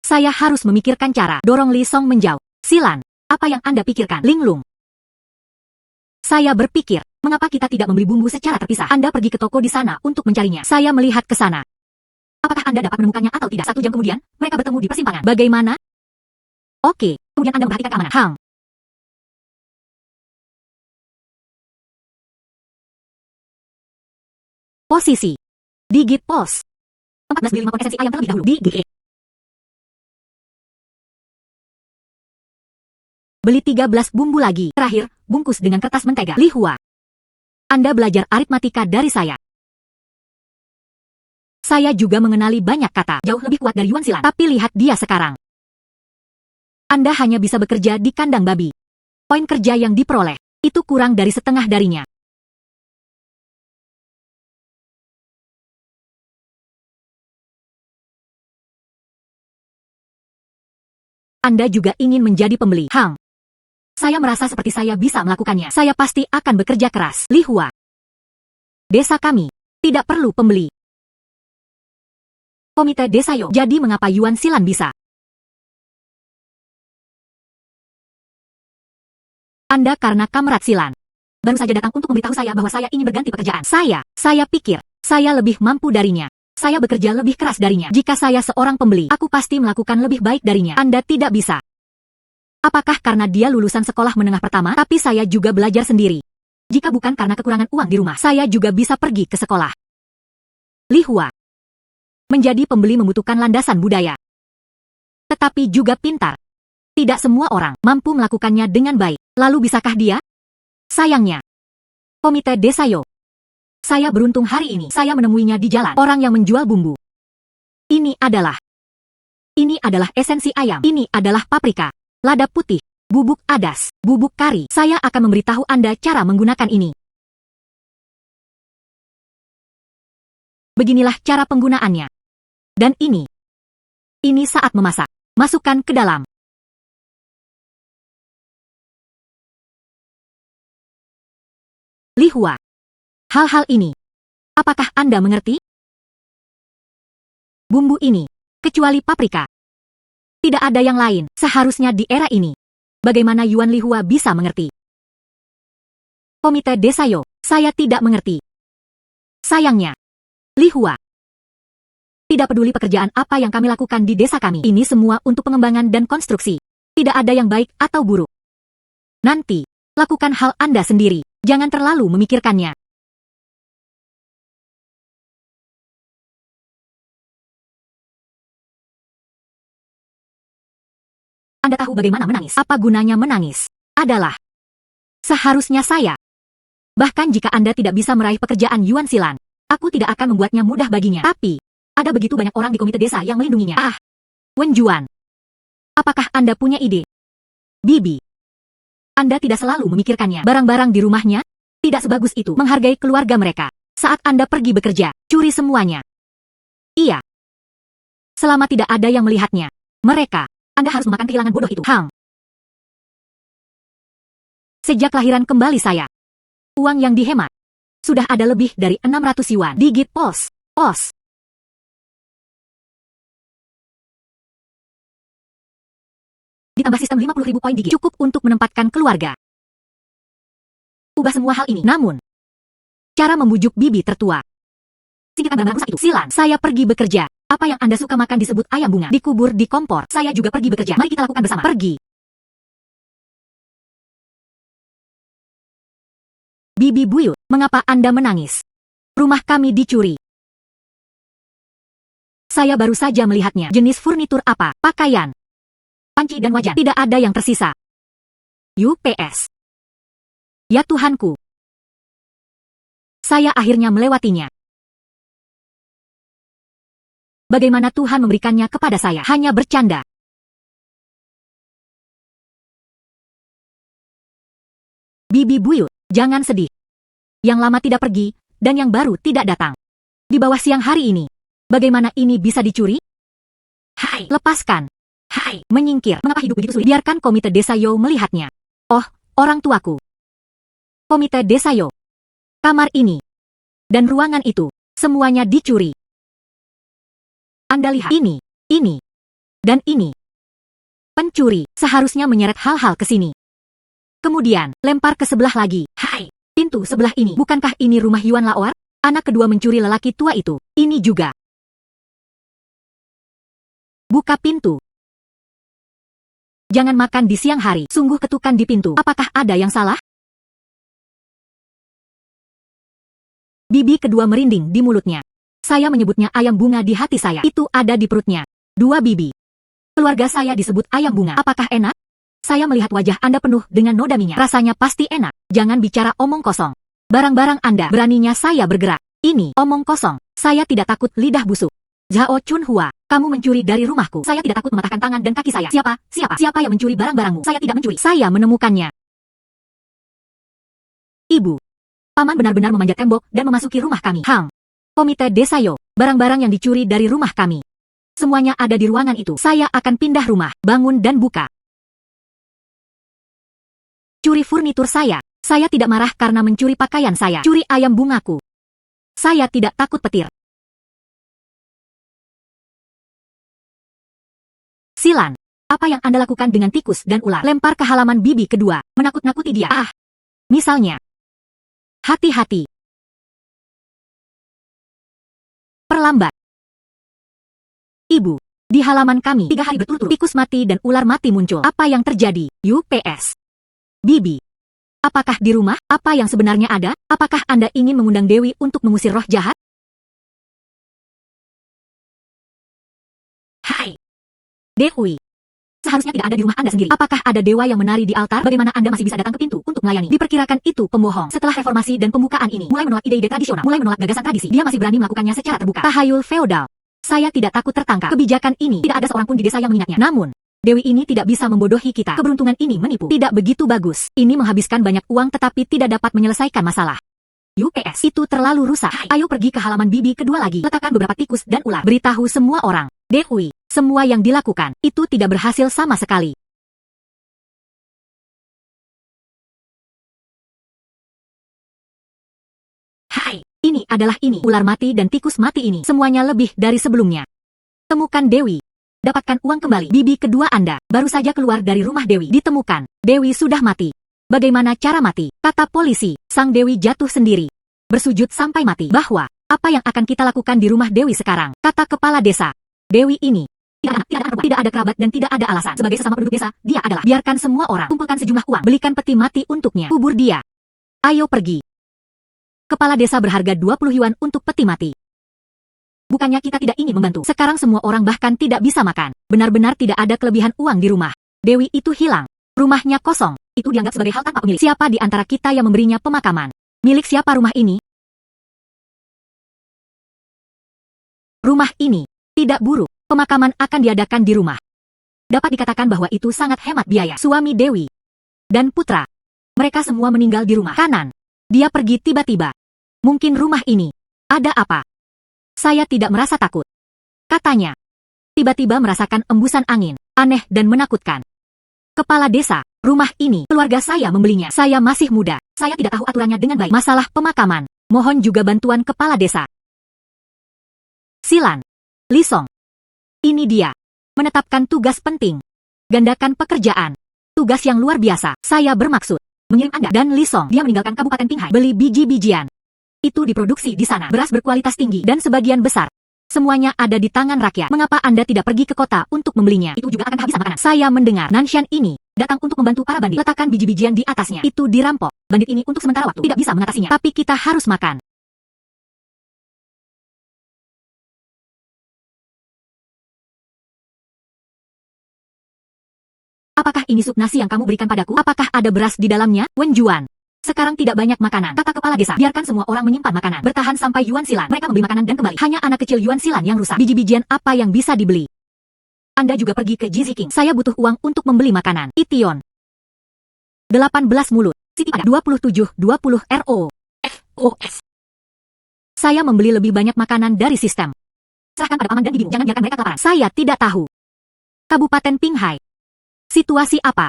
A: Saya harus memikirkan cara. Dorong Li Song menjauh. Silan, apa yang Anda pikirkan? Linglung. Saya berpikir, mengapa kita tidak membeli bumbu secara terpisah? Anda pergi ke toko di sana untuk mencarinya. Saya melihat ke sana. Apakah Anda dapat menemukannya atau tidak? 1 jam kemudian, mereka bertemu di persimpangan. Bagaimana? Oke, kemudian Anda memperhatikan keamanan. Hang. Posisi. Digit pos. 14 beli 5 pon esensi ayam terlebih dahulu. Digit. Beli 13 bumbu lagi. Terakhir, bungkus dengan kertas mentega. Li Hua. Anda belajar aritmatika dari saya. Saya juga mengenali banyak kata. Jauh lebih kuat dari Yuan Silan. Tapi lihat dia sekarang. Anda hanya bisa bekerja di kandang babi. Poin kerja yang diperoleh, itu kurang dari setengah darinya. Anda juga ingin menjadi pembeli. Hang. Saya merasa seperti saya bisa melakukannya. Saya pasti akan bekerja keras. Li Hua. Desa kami tidak perlu pembeli. Komite desa Yo. Jadi mengapa Yuan Silan bisa? Anda karena Kamrat Silan. Baru saja datang untuk memberitahu saya bahwa saya ingin berganti pekerjaan. Saya pikir, saya lebih mampu darinya. Saya bekerja lebih keras darinya. Jika saya seorang pembeli, aku pasti melakukan lebih baik darinya. Anda tidak bisa. Apakah karena dia lulusan sekolah menengah pertama? Tapi saya juga belajar sendiri. Jika bukan karena kekurangan uang di rumah, saya juga bisa pergi ke sekolah. Li Hua. Menjadi pembeli membutuhkan landasan budaya. Tetapi juga pintar. Tidak semua orang mampu melakukannya dengan baik. Lalu bisakah dia? Sayangnya. Komite desa Yo. Saya beruntung hari ini. Saya menemuinya di jalan. Orang yang menjual bumbu. Ini adalah esensi ayam. Ini adalah paprika. Lada putih, bubuk adas, bubuk kari. Saya akan memberitahu Anda cara menggunakan ini. Beginilah cara penggunaannya. Dan ini saat memasak. Masukkan ke dalam. Li Hua. Hal-hal ini. Apakah Anda mengerti? Bumbu ini, kecuali paprika. Tidak ada yang lain, seharusnya di era ini. Bagaimana Yuan Li Hua bisa mengerti? Komite desa Yo, saya tidak mengerti. Sayangnya. Li Hua. Tidak peduli pekerjaan apa yang kami lakukan di desa kami. Ini semua untuk pengembangan dan konstruksi. Tidak ada yang baik atau buruk. Nanti, lakukan hal Anda sendiri. Jangan terlalu memikirkannya. Anda tahu bagaimana menangis? Apa gunanya menangis? Adalah seharusnya saya. Bahkan jika Anda tidak bisa meraih pekerjaan Yuan Silan, aku tidak akan membuatnya mudah baginya. Tapi, ada begitu banyak orang di komite desa yang melindunginya. Wen Juan. Apakah Anda punya ide? Bibi. Anda tidak selalu memikirkannya. Barang-barang di rumahnya tidak sebagus itu. Menghargai keluarga mereka. Saat Anda pergi bekerja, curi semuanya. Iya. Selama tidak ada yang melihatnya. Mereka. Anda harus memakan kehilangan bodoh itu. Hang. Sejak lahiran kembali saya. Uang yang dihemat. Sudah ada lebih dari 600 yuan. Digit pos. Ditambah sistem 50.000 poin digit. Cukup untuk menempatkan keluarga. Ubah semua hal ini. Namun, cara membujuk bibi tertua. Singkirkan barang rusak itu. Silan. Saya pergi bekerja. Apa yang Anda suka makan disebut ayam bunga. Dikubur di kompor. Saya juga pergi bekerja. Mari kita lakukan bersama. Pergi. Bibi Buyut, mengapa Anda menangis? Rumah kami dicuri. Saya baru saja melihatnya. Jenis furnitur apa? Pakaian, panci dan wajan. Tidak ada yang tersisa. UPS. Ya Tuhanku. Saya akhirnya melewatinya. Bagaimana Tuhan memberikannya kepada saya? Hanya bercanda. Bibi Buyut, jangan sedih. Yang lama tidak pergi, dan yang baru tidak datang. Di bawah siang hari ini, bagaimana ini bisa dicuri? Hai, lepaskan. Hai, menyingkir. Mengapa hidup begitu sulit? Biarkan komite desa Yo melihatnya. Oh, orang tuaku. Komite desa Yo. Kamar ini. Dan ruangan itu, semuanya dicuri. Anda lihat ini, dan ini. Pencuri seharusnya menyeret hal-hal ke sini. Kemudian, lempar ke sebelah lagi. Hai, pintu sebelah ini. Bukankah ini rumah Yuan Laoer? Anak kedua mencuri lelaki tua itu. Ini juga. Buka pintu. Jangan makan di siang hari. Sungguh ketukan di pintu. Apakah ada yang salah? Bibi kedua merinding di mulutnya. Saya menyebutnya ayam bunga di hati saya. Itu ada di perutnya. Dua bibi. Keluarga saya disebut ayam bunga. Apakah enak? Saya melihat wajah Anda penuh dengan noda minyak. Rasanya pasti enak. Jangan bicara omong kosong. Barang-barang Anda, beraninya saya bergerak. Ini omong kosong. Saya tidak takut lidah busuk. Zhao Chunhua, kamu mencuri dari rumahku. Saya tidak takut mematahkan tangan dan kaki saya. Siapa yang mencuri barang-barangmu? Saya tidak mencuri. Saya menemukannya. Ibu. Paman benar-benar memanjat tembok dan memasuki rumah kami. Komite desa Yo, barang-barang yang dicuri dari rumah kami. Semuanya ada di ruangan itu. Saya akan pindah rumah, bangun dan buka. Curi furnitur saya. Saya tidak marah karena mencuri pakaian saya. Curi ayam bungaku. Saya tidak takut petir. Silan, apa yang Anda lakukan dengan tikus dan ular? Lempar ke halaman bibi kedua, menakut-nakuti dia. Misalnya. Hati-hati. Perlambat. Ibu, di halaman kami 3 hari berturut-turut tikus mati dan ular mati muncul. Apa yang terjadi? UPS. Bibi. Apakah di rumah? Apa yang sebenarnya ada? Apakah Anda ingin mengundang Dewi untuk mengusir roh jahat? Hai. Dewi. Seharusnya tidak ada di rumah Anda sendiri. Apakah ada dewa yang menari di altar? Bagaimana Anda masih bisa datang ke pintu untuk melayani? Diperkirakan itu pembohong. Setelah reformasi dan pembukaan ini, mulai menolak ide-ide tradisional, mulai menolak gagasan tradisi, dia masih berani melakukannya secara terbuka. Tahayul feodal. Saya tidak takut tertangkap. Kebijakan ini tidak ada seorang pun di desa yang mengingatnya. Namun, Dewi ini tidak bisa membodohi kita. Keberuntungan ini menipu. Tidak begitu bagus. Ini menghabiskan banyak uang tetapi tidak dapat menyelesaikan masalah. UPS itu terlalu rusak. Ayo pergi ke halaman bibi kedua lagi. Letakkan beberapa tikus dan ular. Beritahu semua orang. Dewi, semua yang dilakukan itu tidak berhasil sama sekali. Hai, ini adalah ini. Ular mati dan tikus mati ini. Semuanya lebih dari sebelumnya. Temukan Dewi. Dapatkan uang kembali. Bibi kedua Anda baru saja keluar dari rumah Dewi. Ditemukan. Dewi sudah mati. Bagaimana cara mati? Kata polisi, sang Dewi jatuh sendiri. Bersujud sampai mati. Bahwa, apa yang akan kita lakukan di rumah Dewi sekarang? Kata kepala desa. Dewi ini. Tidak ada kerabat dan tidak ada alasan. Sebagai sesama penduduk desa, dia adalah. Biarkan semua orang kumpulkan sejumlah uang. Belikan peti mati untuknya. Kubur dia. Ayo pergi. Kepala desa berharga 20 yuan untuk peti mati. Bukannya kita tidak ingin membantu. Sekarang semua orang bahkan tidak bisa makan. Benar-benar tidak ada kelebihan uang di rumah. Dewi itu hilang. Rumahnya kosong. Itu dianggap sebagai hal tanpa pemilik. Siapa di antara kita yang memberinya pemakaman? Milik siapa rumah ini? Rumah ini tidak buruk. Pemakaman akan diadakan di rumah. Dapat dikatakan bahwa itu sangat hemat biaya. Suami Dewi dan putra. Mereka semua meninggal di rumah kanan. Dia pergi tiba-tiba. Mungkin rumah ini. Ada apa? Saya tidak merasa takut. Katanya. Tiba-tiba merasakan embusan angin. Aneh dan menakutkan. Kepala desa, rumah ini, keluarga saya membelinya. Saya masih muda. Saya tidak tahu aturannya dengan baik. Masalah pemakaman. Mohon juga bantuan kepala desa. Silan. Lisong. Ini dia. Menetapkan tugas penting. Gandakan pekerjaan. Tugas yang luar biasa. Saya bermaksud. Mengirim Anda dan Lisong. Dia meninggalkan Kabupaten Qinghai. Beli biji-bijian. Itu diproduksi di sana. Beras berkualitas tinggi dan sebagian besar Semuanya ada di tangan rakyat. Mengapa Anda tidak pergi ke kota untuk membelinya? Itu juga akan kehabisan makanan. Saya mendengar Nanshan ini datang untuk membantu para bandit. Letakkan biji-bijian di atasnya. Itu dirampok. Bandit ini untuk sementara waktu tidak bisa mengatasinya. Tapi kita harus makan. Apakah ini sup nasi yang kamu berikan padaku? Apakah ada beras di dalamnya? Wen Juan. Sekarang tidak banyak makanan. Kata kepala desa, biarkan semua orang menyimpan makanan. Bertahan sampai Yuan Silan. Mereka membeli makanan dan kembali. Hanya anak kecil Yuan Silan yang rusak. Biji-bijian apa yang bisa dibeli? Anda juga pergi ke Jizi King. Saya butuh uang untuk membeli makanan. Ition. 18 mulut. Siti pada 27-20 RO. FOS. Saya membeli lebih banyak makanan dari sistem. Serahkan pada paman dan bibimu. Jangan biarkan mereka kelaparan. Saya tidak tahu. Kabupaten Pinghai. Situasi apa?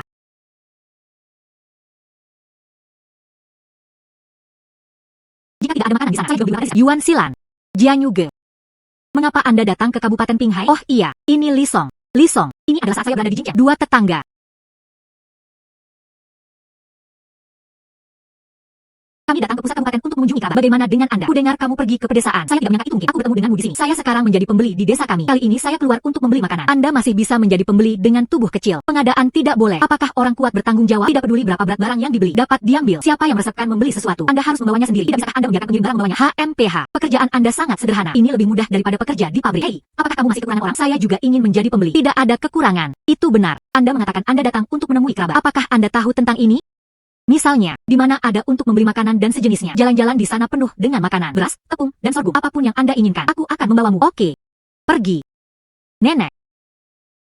A: Jika tidak ada makanan di sana, saya juga beli makanan di sana. Yuan Silan. Jianyuge. Mengapa Anda datang ke Kabupaten Pinghai? Oh iya, ini Li Song. Li Song, ini adalah saat saya berada di Jinjiang. Dua tetangga. Kami datang ke pusat kabupaten untuk mengunjungi Kaabah. Bagaimana dengan Anda? Ku dengar kamu pergi ke pedesaan. Saya tidak menyangka itu mungkin. Aku bertemu denganmu di sini. Saya sekarang menjadi pembeli di desa kami. Kali ini saya keluar untuk membeli makanan. Anda masih bisa menjadi pembeli dengan tubuh kecil. Pengadaan tidak boleh. Apakah orang kuat bertanggung jawab? Tidak peduli berapa berat barang yang dibeli. Dapat diambil. Siapa yang meresepkan membeli sesuatu? Anda harus membawanya sendiri. Tidak bisakah Anda membiarkan pengirim barang membawanya? HMPH. Pekerjaan Anda sangat sederhana. Ini lebih mudah daripada pekerja di pabrik. Hei, apakah kamu masih kekurangan orang? Saya juga ingin menjadi pembeli. Tidak ada kekurangan. Itu benar. Anda mengatakan Anda datang untuk menemui kerabat. Apakah Anda tahu tentang ini? Misalnya, di mana ada untuk membeli makanan dan sejenisnya. Jalan-jalan di sana penuh dengan makanan, beras, tepung, dan sorghum. Apapun yang Anda inginkan, aku akan membawamu. Oke. Pergi. Nenek.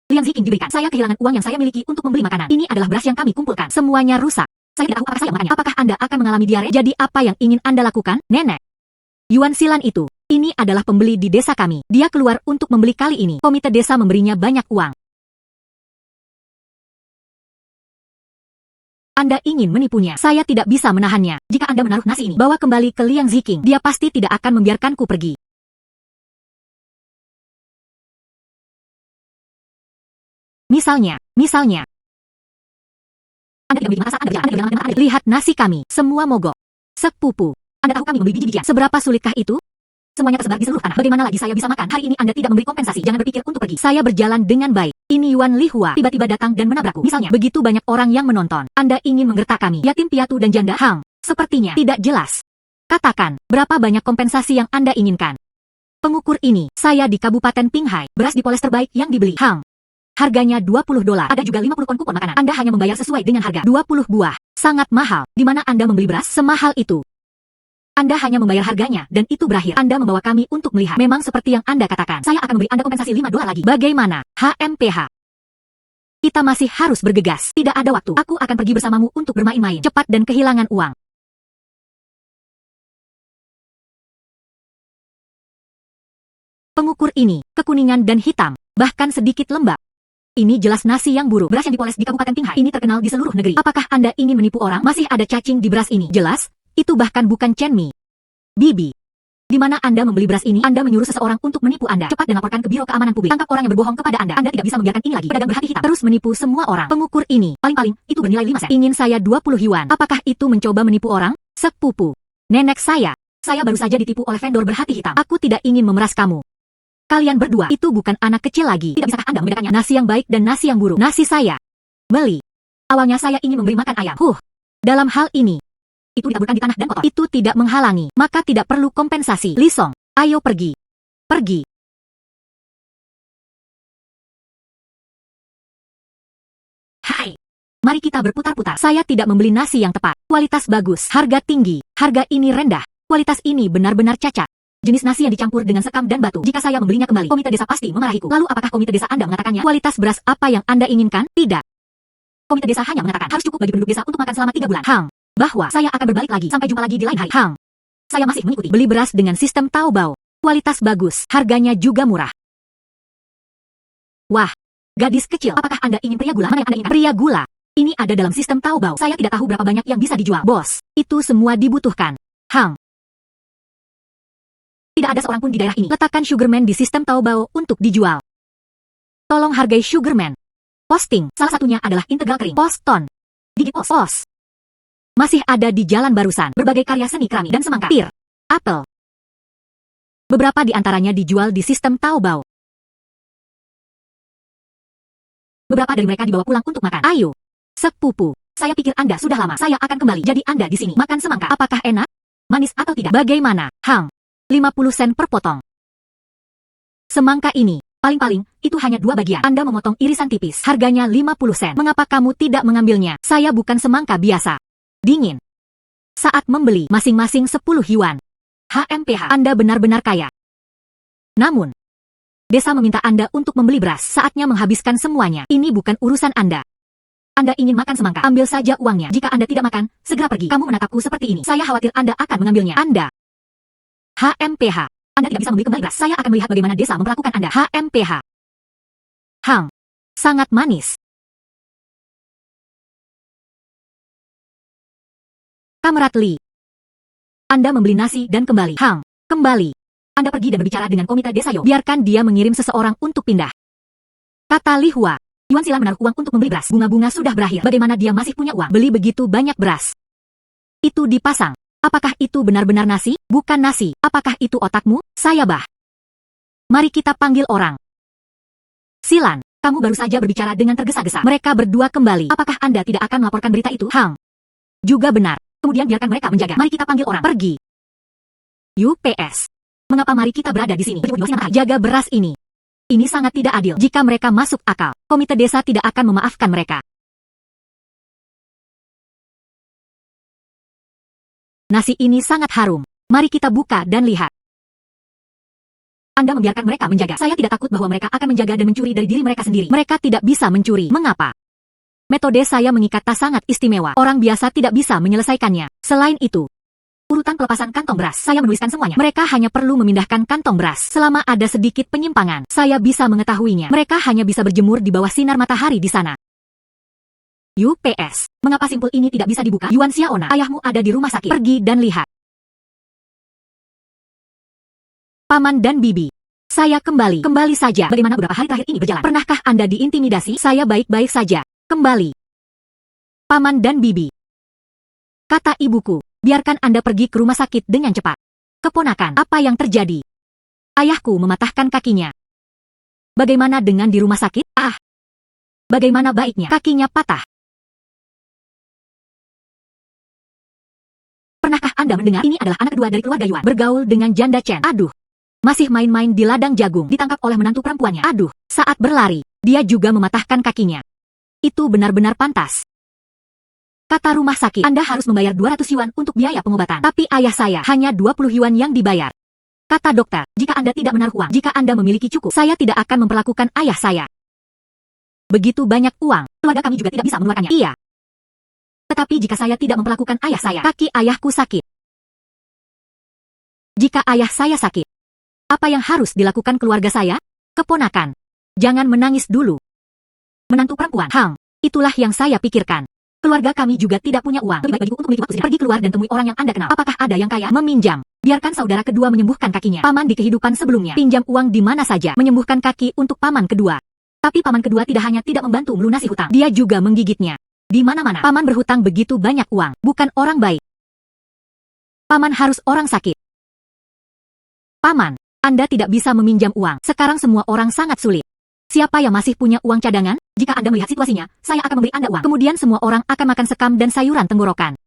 A: Liang Ziking diberikan. Saya kehilangan uang yang saya miliki untuk membeli makanan. Ini adalah beras yang kami kumpulkan. Semuanya rusak. Saya tidak tahu apakah saya makannya. Apakah Anda akan mengalami diare? Jadi apa yang ingin Anda lakukan, Nenek? Yuan Silan itu. Ini adalah pembeli di desa kami. Dia keluar untuk membeli kali ini. Komite desa memberinya banyak uang. Anda ingin menipunya. Saya tidak bisa menahannya. Jika Anda menaruh nasi ini, bawa kembali ke Liang Ziking. Dia pasti tidak akan membiarkanku pergi. Misalnya. Anda tidak memiliki masa saat Anda berjalan. Anda kehilangan dengan Anda. Lihat nasi kami. Semua mogok. Sepupu. Anda tahu kami membeli biji-bijian. Seberapa sulitkah itu? Semuanya tersebar di seluruh tanah. Bagaimana lagi saya bisa makan? Hari ini Anda tidak memberi kompensasi. Jangan berpikir untuk pergi. Saya berjalan dengan baik. Ini Yuan Lihua tiba-tiba datang dan menabrakku. Misalnya, begitu banyak orang yang menonton. Anda ingin menggertak kami. Yatim piatu dan janda. Hang, sepertinya tidak jelas. Katakan, berapa banyak kompensasi yang Anda inginkan? Pengukur ini, saya di Kabupaten Pinghai. Beras dipoles terbaik yang dibeli. Hang. Harganya $20. Ada juga 50 kon kupon makanan. Anda hanya membayar sesuai dengan harga. 20 buah. Sangat mahal. Di mana Anda membeli beras semahal itu? Anda hanya membayar harganya, dan itu berakhir. Anda membawa kami untuk melihat. Memang seperti yang Anda katakan. Saya akan memberi Anda kompensasi $5 lagi. Bagaimana? HMPH. Kita masih harus bergegas. Tidak ada waktu. Aku akan pergi bersamamu untuk bermain-main. Cepat dan kehilangan uang. Pengukur ini, kekuningan dan hitam, bahkan sedikit lembab. Ini jelas nasi yang buruk. Beras yang dipoles di Kabupaten Pinghai. Ini terkenal di seluruh negeri. Apakah Anda ingin menipu orang? Masih ada cacing di beras ini. Jelas. Itu bahkan bukan cenmi. Bibi. Di mana Anda membeli beras ini? Anda menyuruh seseorang untuk menipu Anda. Cepat dan laporkan ke Biro Keamanan Publik. Tangkap orang yang berbohong kepada Anda. Anda tidak bisa membiarkan ini lagi. Pedagang berhati hitam terus menipu semua orang. Pengukur ini, paling-paling, itu bernilai 5 sen. Ingin saya 20 yuan. Apakah itu mencoba menipu orang? Sepupu. Nenek saya. Saya baru saja ditipu oleh vendor berhati hitam. Aku tidak ingin memeras kamu. Kalian berdua, itu bukan anak kecil lagi. Tidak bisakah Anda membedakannya? Nasi yang baik dan nasi yang buruk. Nasi saya. Beli. Awalnya saya ingin memberi makan ayam. Dalam hal ini, itu ditaburkan di tanah dan kotor. Itu tidak menghalangi, maka tidak perlu kompensasi. Li Song, ayo pergi. Pergi. Hai. Mari kita berputar-putar. Saya tidak membeli nasi yang tepat. Kualitas bagus, harga tinggi. Harga ini rendah. Kualitas ini benar-benar cacat. Jenis nasi yang dicampur dengan sekam dan batu. Jika saya membelinya kembali, komite desa pasti memarahiku. Lalu apakah komite desa Anda mengatakannya? Kualitas beras apa yang Anda inginkan? Tidak. Komite desa hanya mengatakan harus cukup bagi penduduk desa untuk makan selama 3 bulan. Hang. Bahwa saya akan berbalik lagi. Sampai jumpa lagi di lain hari. Hang. Saya masih mengikuti. Beli beras dengan sistem Taobao. Kualitas bagus. Harganya juga murah. Wah. Gadis kecil. Apakah Anda ingin pria gula? Mana yang Anda inginkan? Pria gula. Ini ada dalam sistem Taobao. Saya tidak tahu berapa banyak yang bisa dijual. Bos. Itu semua dibutuhkan. Hang. Tidak ada seorang pun di daerah ini. Letakkan Sugarman di sistem Taobao untuk dijual. Tolong hargai Sugarman. Posting. Salah satunya adalah integral kering. Poston. Gigi pos. Masih ada di jalan barusan. Berbagai karya seni keramik dan semangka. Pir. Apel. Beberapa di antaranya dijual di sistem Taobao. Beberapa dari mereka dibawa pulang untuk makan. Ayo, sepupu. Saya pikir Anda sudah lama. Saya akan kembali. Jadi Anda di sini makan semangka. Apakah enak? Manis atau tidak? Bagaimana? 50 sen per potong. Semangka ini, paling-paling, itu hanya 2 bagian. Anda memotong irisan tipis. Harganya 50 sen. Mengapa kamu tidak mengambilnya? Saya bukan semangka biasa. Dingin. Saat membeli, masing-masing 10 yuan. HMPH, Anda benar-benar kaya. Namun, desa meminta Anda untuk membeli beras. Saatnya menghabiskan semuanya. Ini bukan urusan Anda. Anda ingin makan semangka, ambil saja uangnya. Jika Anda tidak makan, segera pergi. Kamu menatapku seperti ini. Saya khawatir Anda akan mengambilnya. Anda. HMPH. Anda tidak bisa membeli kembali beras. Saya akan melihat bagaimana desa memperlakukan Anda. HMPH. Sangat manis. Kamrat Li. Anda membeli nasi dan kembali. Kembali. Anda pergi dan berbicara dengan komite desa Yo. Biarkan dia mengirim seseorang untuk pindah. Kata Li Hua. Yuan Silan menaruh uang untuk membeli beras. Bunga-bunga sudah berakhir. Bagaimana dia masih punya uang? Beli begitu banyak beras. Itu dipasang. Apakah itu benar-benar nasi? Bukan nasi. Apakah itu otakmu? Saya bah. Mari kita panggil orang. Silan, kamu baru saja berbicara dengan tergesa-gesa. Mereka berdua kembali. Apakah Anda tidak akan melaporkan berita itu? Juga benar. Kemudian biarkan mereka menjaga. Mari kita panggil orang. Pergi. UPS. Mengapa mari kita berada di sini? Jaga beras ini. Ini sangat tidak adil. Jika mereka masuk akal, komite desa tidak akan memaafkan mereka. Nasi ini sangat harum. Mari kita buka dan lihat. Anda membiarkan mereka menjaga. Saya tidak takut bahwa mereka akan menjaga dan mencuri dari diri mereka sendiri. Mereka tidak bisa mencuri. Mengapa? Metode saya mengikat tas sangat istimewa. Orang biasa tidak bisa menyelesaikannya. Selain itu, urutan pelepasan kantong beras, saya menuliskan semuanya. Mereka hanya perlu memindahkan kantong beras. Selama ada sedikit penyimpangan, saya bisa mengetahuinya. Mereka hanya bisa berjemur di bawah sinar matahari di sana. UPS. Mengapa simpul ini tidak bisa dibuka? Yuan Xiaona, ayahmu ada di rumah sakit. Pergi dan lihat. Paman dan Bibi. Saya kembali. Kembali saja. Bagaimana beberapa hari terakhir ini berjalan? Pernahkah Anda diintimidasi? Saya baik-baik saja. Kembali. Paman dan Bibi. Kata ibuku. Biarkan Anda pergi ke rumah sakit dengan cepat. Keponakan, apa yang terjadi? Ayahku mematahkan kakinya. Bagaimana dengan di rumah sakit? Bagaimana baiknya? Kakinya patah. Pernahkah Anda mendengar ini adalah anak kedua dari keluarga Yuan? Bergaul dengan janda Chen. Aduh. Masih main-main di ladang jagung. Ditangkap oleh menantu perempuannya. Aduh. Saat berlari, dia juga mematahkan kakinya. Itu benar-benar pantas. Kata rumah sakit, Anda harus membayar 200 yuan untuk biaya pengobatan. Tapi ayah saya hanya 20 yuan yang dibayar. Kata dokter, jika Anda tidak menaruh uang, jika Anda memiliki cukup, saya tidak akan memperlakukan ayah saya. Begitu banyak uang, keluarga kami juga tidak bisa mengeluarkannya. Iya. Tetapi jika saya tidak memperlakukan ayah saya, kaki ayahku sakit. Jika ayah saya sakit, apa yang harus dilakukan keluarga saya? Keponakan, jangan menangis dulu. Menantu perempuan, itulah yang saya pikirkan. Keluarga kami juga tidak punya uang. Lebih baik bagiku untuk memiliki waktu. Pergi keluar dan temui orang yang Anda kenal. Apakah ada yang kaya? Meminjam. Biarkan saudara kedua menyembuhkan kakinya. Paman di kehidupan sebelumnya pinjam uang di mana saja, menyembuhkan kaki untuk paman kedua. Tapi paman kedua tidak hanya tidak membantu melunasi hutang, dia juga menggigitnya. Di mana-mana, paman berhutang begitu banyak uang. Bukan orang baik. Paman harus orang sakit. Paman, Anda tidak bisa meminjam uang. Sekarang semua orang sangat sulit. Siapa yang masih punya uang cadangan? Jika Anda melihat situasinya, saya akan memberi Anda uang. Kemudian semua orang akan makan sekam dan sayuran tenggorokan.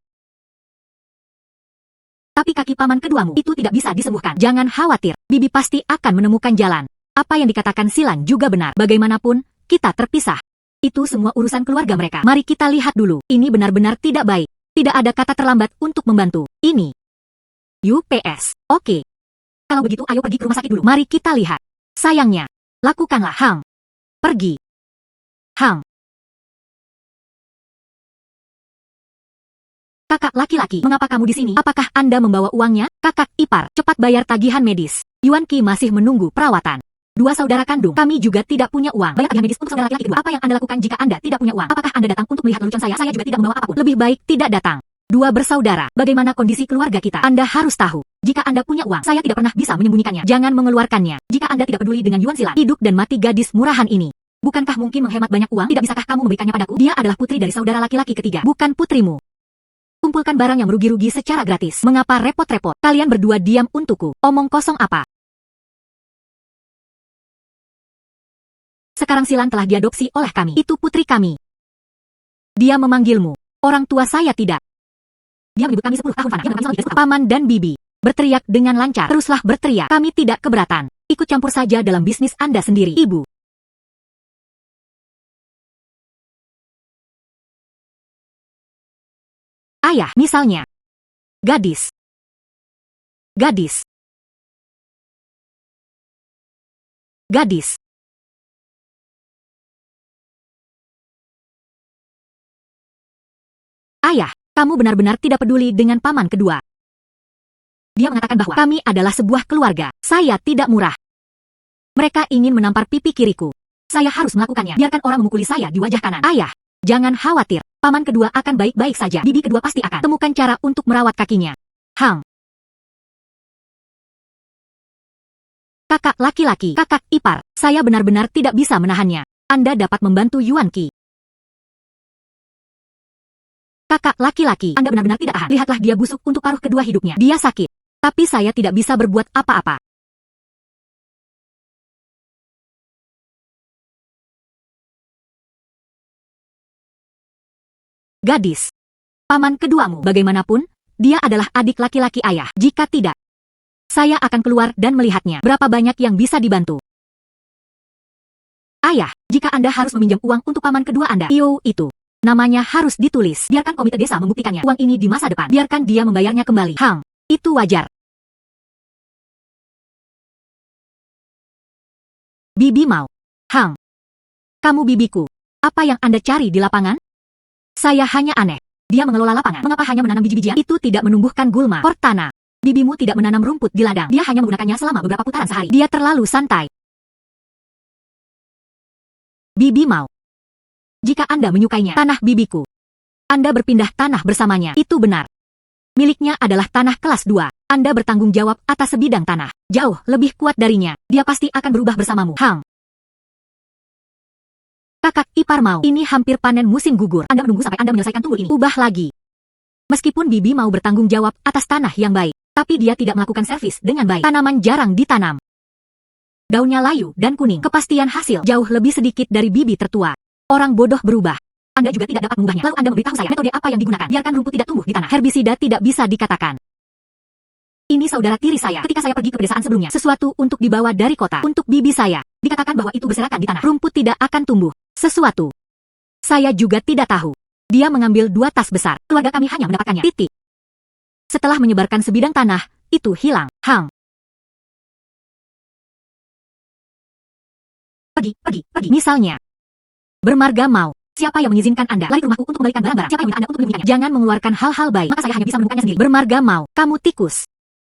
A: Tapi kaki paman keduamu itu tidak bisa disembuhkan. Jangan khawatir, Bibi pasti akan menemukan jalan. Apa yang dikatakan Silan juga benar. Bagaimanapun, kita terpisah. Itu semua urusan keluarga mereka. Mari kita lihat dulu. Ini benar-benar tidak baik. Tidak ada kata terlambat untuk membantu. Ini. UPS. Oke. Kalau begitu ayo pergi ke rumah sakit dulu. Mari kita lihat. Sayangnya. Lakukanlah, Pergi. Kakak laki-laki, mengapa kamu di sini? Apakah Anda membawa uangnya? Kakak ipar, cepat bayar tagihan medis. Yuan Qi masih menunggu perawatan. Dua saudara kandung, kami juga tidak punya uang. Bayar tagihan medis untuk saudara laki-laki kedua. Apa yang Anda lakukan jika Anda tidak punya uang? Apakah Anda datang untuk melihat lelucon saya? Saya juga tidak membawa apapun. Lebih baik tidak datang. Dua bersaudara, bagaimana kondisi keluarga kita? Anda harus tahu. Jika Anda punya uang, saya tidak pernah bisa menyembunyikannya. Jangan mengeluarkannya. Jika Anda tidak peduli dengan Yuan Silan, hidup dan mati gadis murahan ini. Bukankah mungkin menghemat banyak uang? Tidak bisakah kamu memberikannya padaku? Dia adalah putri dari saudara laki-laki ketiga, bukan putrimu. Kumpulkan barang yang merugi-rugi secara gratis. Mengapa repot-repot? Kalian berdua diam untukku. Omong kosong apa? Sekarang Silan telah diadopsi oleh kami. Itu putri kami. Dia memanggilmu. Orang tua saya tidak. Dia menyebut kami 10 tahun fana. Paman dan bibi berteriak dengan lancar. Teruslah berteriak. Kami tidak keberatan. Ikut campur saja dalam bisnis Anda sendiri, Ibu. Ayah, misalnya. Gadis. Gadis. Gadis. Ayah, kamu benar-benar tidak peduli dengan paman kedua. Dia mengatakan bahwa kami adalah sebuah keluarga. Saya tidak murah. Mereka ingin menampar pipi kiriku. Saya harus melakukannya. Biarkan orang memukuli saya di wajah kanan. Ayah, jangan khawatir. Paman kedua akan baik-baik saja. Bibi kedua pasti akan temukan cara untuk merawat kakinya. Hang. Kakak laki-laki, kakak ipar. Saya benar-benar tidak bisa menahannya. Anda dapat membantu Yuan Qi. Kakak laki-laki, Anda benar-benar tidak tahan. Lihatlah dia busuk untuk paruh kedua hidupnya. Dia sakit. Tapi saya tidak bisa berbuat apa-apa. Gadis. Paman keduamu, bagaimanapun, dia adalah adik laki-laki ayah. Jika tidak, saya akan keluar dan melihatnya. Berapa banyak yang bisa dibantu? Ayah, jika Anda harus meminjam uang untuk paman kedua Anda, itu. Namanya harus ditulis. Biarkan komite desa membuktikannya. Uang ini di masa depan. Biarkan dia membayarnya kembali. Hang, itu wajar. Bibi mau. Hang, kamu bibiku. Apa yang Anda cari di lapangan? Saya hanya aneh. Dia mengelola lapangan. Mengapa hanya menanam biji-bijian? Itu tidak menumbuhkan gulma. Cortana. Bibimu tidak menanam rumput di ladang. Dia hanya menggunakannya selama beberapa putaran sehari. Dia terlalu santai. Bibi mau. Jika Anda menyukainya, tanah bibiku. Anda berpindah tanah bersamanya. Itu benar. Miliknya adalah tanah kelas 2. Anda bertanggung jawab atas sebidang tanah. Jauh lebih kuat darinya. Dia pasti akan berubah bersamamu. Hang. Kakak ipar mau. Ini hampir panen musim gugur. Anda menunggu sampai Anda menyelesaikan tunggul ini. Ubah lagi. Meskipun bibi mau bertanggung jawab atas tanah yang baik, tapi dia tidak melakukan servis dengan baik. Tanaman jarang ditanam. Daunnya layu dan kuning. Kepastian hasil jauh lebih sedikit dari bibi tertua. Orang bodoh berubah. Anda juga tidak dapat mengubahnya. Lalu Anda memberitahu saya metode apa yang digunakan. Biarkan rumput tidak tumbuh di tanah. Herbisida tidak bisa dikatakan. Ini saudara tiri saya. Ketika saya pergi ke pedesaan sebelumnya, sesuatu untuk dibawa dari kota. Untuk bibi saya. Dikatakan bahwa itu berserakan di tanah. Rumput tidak akan tumbuh. Sesuatu. Saya juga tidak tahu. Dia mengambil 2 tas besar. Keluarga kami hanya mendapatkannya. Titik. Setelah menyebarkan sebidang tanah, itu hilang. Hang. Pergi. Misalnya. Bermarga mau. Siapa yang mengizinkan Anda lari ke rumahku untuk kembalikan barang-barang? Siapa yang meminta Anda untuk menyembunyikannya? Jangan mengeluarkan hal-hal baik. Maka saya hanya bisa menemukannya sendiri. Bermarga mau. Kamu tikus.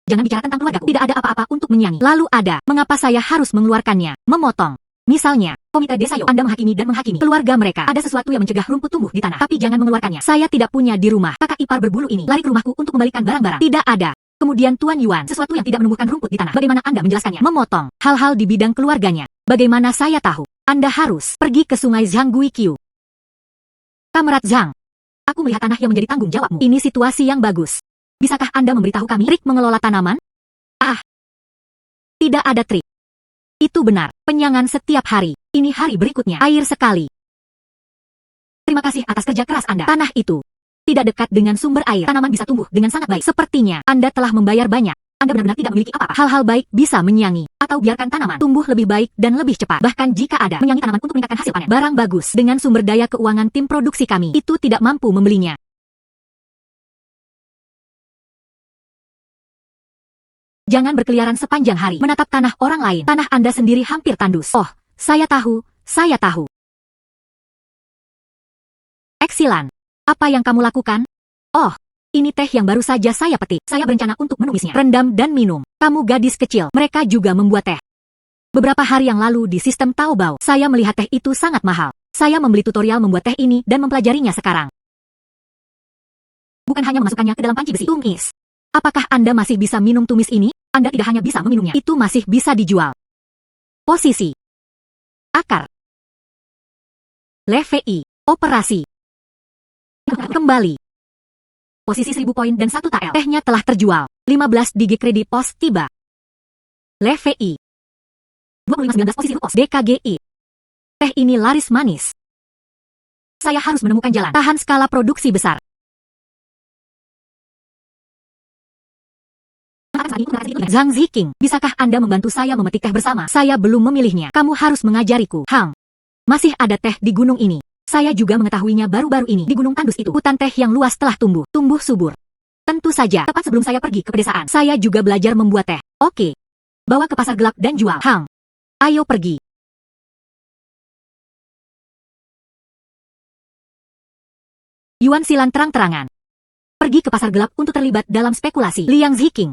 A: Jangan bicara tentang keluargaku. Tidak ada apa-apa untuk menyanyi. Lalu ada. Mengapa saya harus mengeluarkannya? Memotong. Misalnya, komite desa Anda menghakimi dan menghakimi keluarga mereka. Ada sesuatu yang mencegah rumput tumbuh di tanah. Tapi jangan mengeluarkannya. Saya tidak punya di rumah. Kakak ipar berbulu ini lari ke rumahku untuk kembalikan barang-barang. Tidak ada. Kemudian Tuan Yuan, sesuatu yang tidak menumbuhkan rumput di tanah. Bagaimana Anda menjelaskannya? Memotong. Hal-hal di bidang keluarganya. Bagaimana saya tahu? Anda harus pergi ke sungai Zhangguiqiu. Kamerat Zhang, aku melihat tanah yang menjadi tanggung jawabmu. Ini situasi yang bagus. Bisakah Anda memberitahu kami trik mengelola tanaman? Tidak ada trik. Itu benar. Penyangan setiap hari. Ini hari berikutnya. Air sekali. Terima kasih atas kerja keras Anda. Tanah itu tidak dekat dengan sumber air. Tanaman bisa tumbuh dengan sangat baik. Sepertinya Anda telah membayar banyak. Anda benar-benar tidak memiliki apa-apa. Hal-hal baik bisa menyangi. Atau biarkan tanaman tumbuh lebih baik dan lebih cepat. Bahkan jika ada menyangi tanaman untuk meningkatkan hasil panen. Barang bagus dengan sumber daya keuangan tim produksi kami. Itu tidak mampu membelinya. Jangan berkeliaran sepanjang hari. Menatap tanah orang lain. Tanah Anda sendiri hampir tandus. Oh, saya tahu. Eksilan. Apa yang kamu lakukan? Oh. Ini teh yang baru saja saya petik. Saya berencana untuk menumisnya. Rendam dan minum. Kamu gadis kecil. Mereka juga membuat teh. Beberapa hari yang lalu di sistem Taobao, saya melihat teh itu sangat mahal. Saya membeli tutorial membuat teh ini dan mempelajarinya sekarang. Bukan hanya memasukkannya ke dalam panci besi. Tumis. Apakah Anda masih bisa minum tumis ini? Anda tidak hanya bisa meminumnya. Itu masih bisa dijual. Posisi. Akar. Levi. Operasi. Kembali. Posisi 1000 poin dan 1 TL. Tehnya telah terjual. 15 digi kredit pos tiba. Levi. 2519 posisi pos. DKGI. Teh ini laris manis. Saya harus menemukan jalan. Tahan skala produksi besar. Zhang Ziqing, bisakah Anda membantu saya memetik teh bersama? Saya belum memilihnya. Kamu harus mengajariku. Hang, masih ada teh di gunung ini. Saya juga mengetahuinya baru-baru ini. Di gunung tandus itu, hutan teh yang luas telah tumbuh subur. Tentu saja, tepat sebelum saya pergi ke pedesaan, saya juga belajar membuat teh. Oke. Bawa ke pasar gelap dan jual. Hang, ayo pergi. Yuan Xilan terang-terangan pergi ke pasar gelap untuk terlibat dalam spekulasi. Liang Ziqing,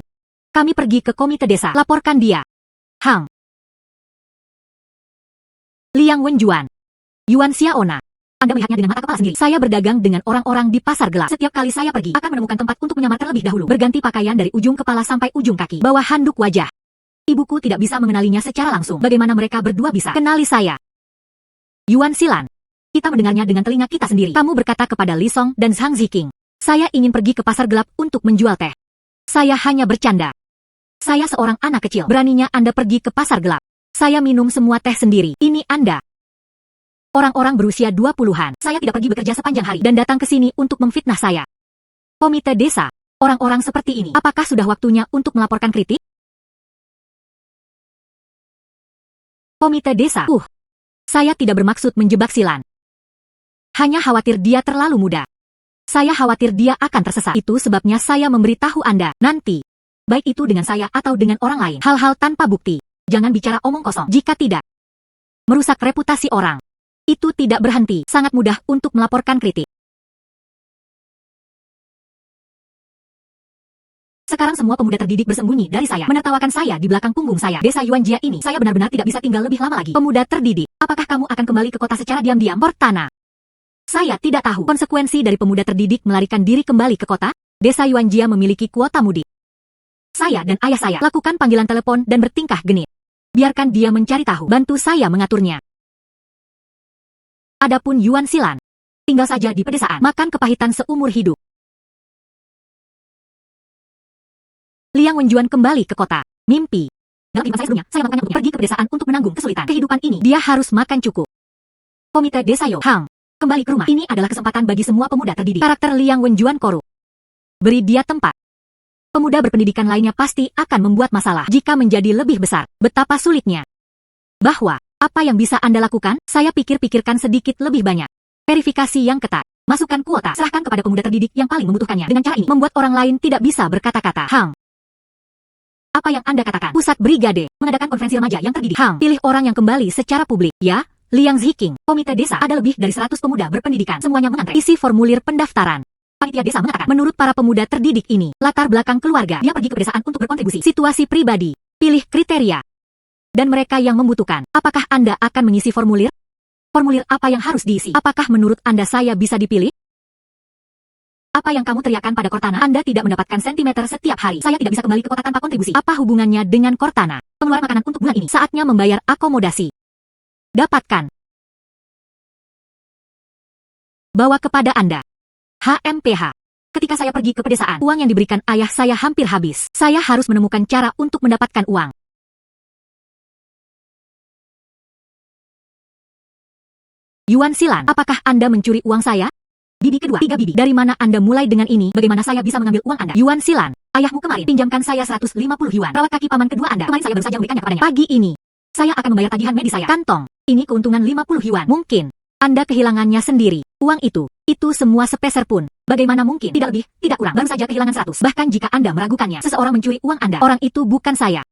A: kami pergi ke komite desa. Laporkan dia. Hang. Liang Wenjuan. Yuan Xiaona. Anda melihatnya dengan mata kepala sendiri. Saya berdagang dengan orang-orang di pasar gelap. Setiap kali saya pergi, akan menemukan tempat untuk menyamar terlebih dahulu. Berganti pakaian dari ujung kepala sampai ujung kaki. Bawa handuk wajah. Ibuku tidak bisa mengenalinya secara langsung. Bagaimana mereka berdua bisa kenali saya? Yuan Xilan. Kita mendengarnya dengan telinga kita sendiri. Kamu berkata kepada Li Song dan Zhang Ziqing, saya ingin pergi ke pasar gelap untuk menjual teh. Saya hanya bercanda. Saya seorang anak kecil. Beraninya Anda pergi ke pasar gelap. Saya minum semua teh sendiri. Ini Anda. Orang-orang berusia 20-an. Saya tidak pergi bekerja sepanjang hari dan datang ke sini untuk memfitnah saya. Komite desa. Orang-orang seperti ini. Apakah sudah waktunya untuk melaporkan kritik? Komite desa. Saya tidak bermaksud menjebak Xilan. Hanya khawatir dia terlalu muda. Saya khawatir dia akan tersesat. Itu sebabnya saya memberitahu Anda. Nanti. Baik itu dengan saya atau dengan orang lain. Hal-hal tanpa bukti. Jangan bicara omong kosong. Jika tidak, merusak reputasi orang. Itu tidak berhenti. Sangat mudah untuk melaporkan kritik. Sekarang semua pemuda terdidik bersembunyi dari saya. Menertawakan saya di belakang punggung saya. Desa Yuanjia ini. Saya benar-benar tidak bisa tinggal lebih lama lagi. Pemuda terdidik. Apakah kamu akan kembali ke kota secara diam-diam? Cortana. Saya tidak tahu. Konsekuensi dari pemuda terdidik melarikan diri kembali ke kota. Desa Yuanjia memiliki kuota mudik. Saya dan ayah saya lakukan panggilan telepon dan bertingkah genit. Biarkan dia mencari tahu. Bantu saya mengaturnya. Adapun Yuan Xilan, tinggal saja di pedesaan, makan kepahitan seumur hidup. Liang Wenjuan kembali ke kota. Mimpi. Dalam kehidupan saya sebelumnya, saya melakukannya untuknya. Pergi ke pedesaan untuk menanggung kesulitan. Kehidupan ini, dia harus makan cukup. Komite Desa Yo Hang, kembali ke rumah. Ini adalah kesempatan bagi semua pemuda terdidik. Karakter Liang Wenjuan korup. Beri dia tempat. Pemuda berpendidikan lainnya pasti akan membuat masalah jika menjadi lebih besar. Betapa sulitnya. Bahwa, apa yang bisa Anda lakukan? Saya pikir-pikirkan sedikit lebih banyak. Verifikasi yang ketat. Masukkan kuota. Serahkan kepada pemuda terdidik yang paling membutuhkannya. Dengan cara ini, membuat orang lain tidak bisa berkata-kata. Hang. Apa yang Anda katakan? Pusat Brigade. Mengadakan konferensi remaja yang terdidik. Hang. Pilih orang yang kembali secara publik. Ya, Liang Ziqing. Komite desa ada lebih dari 100 pemuda berpendidikan. Semuanya mengantre. Isi formulir pendaftaran. Panitia desa mengatakan, menurut para pemuda terdidik ini, latar belakang keluarga, dia pergi ke pedesaan untuk berkontribusi. Situasi pribadi, pilih kriteria, dan mereka yang membutuhkan. Apakah Anda akan mengisi formulir? Formulir apa yang harus diisi? Apakah menurut Anda saya bisa dipilih? Apa yang kamu teriakkan pada Cortana? Anda tidak mendapatkan sentimeter setiap hari. Saya tidak bisa kembali ke kota tanpa kontribusi. Apa hubungannya dengan Cortana? Pengeluaran makanan untuk bulan ini. Saatnya membayar akomodasi. Dapatkan. Bawa kepada Anda. HMPH. Ketika saya pergi ke pedesaan, uang yang diberikan ayah saya hampir habis. Saya harus menemukan cara untuk mendapatkan uang. Yuan Xilan, apakah Anda mencuri uang saya? Bibi kedua, 3 bibi. Dari mana Anda mulai dengan ini? Bagaimana saya bisa mengambil uang Anda? Yuan Xilan, ayahmu kemarin pinjamkan saya 150 yuan. Rawat kaki paman kedua Anda. Kemarin saya baru saja memberikannya kepadanya. Pagi ini, saya akan membayar tagihan medis saya. Kantong, ini keuntungan 50 yuan. Mungkin Anda kehilangannya sendiri. Uang itu semua sepeser pun. Bagaimana mungkin? Tidak lebih, tidak kurang. Baru saja kehilangan 100. Bahkan jika Anda meragukannya, seseorang mencuri uang Anda. Orang itu bukan saya.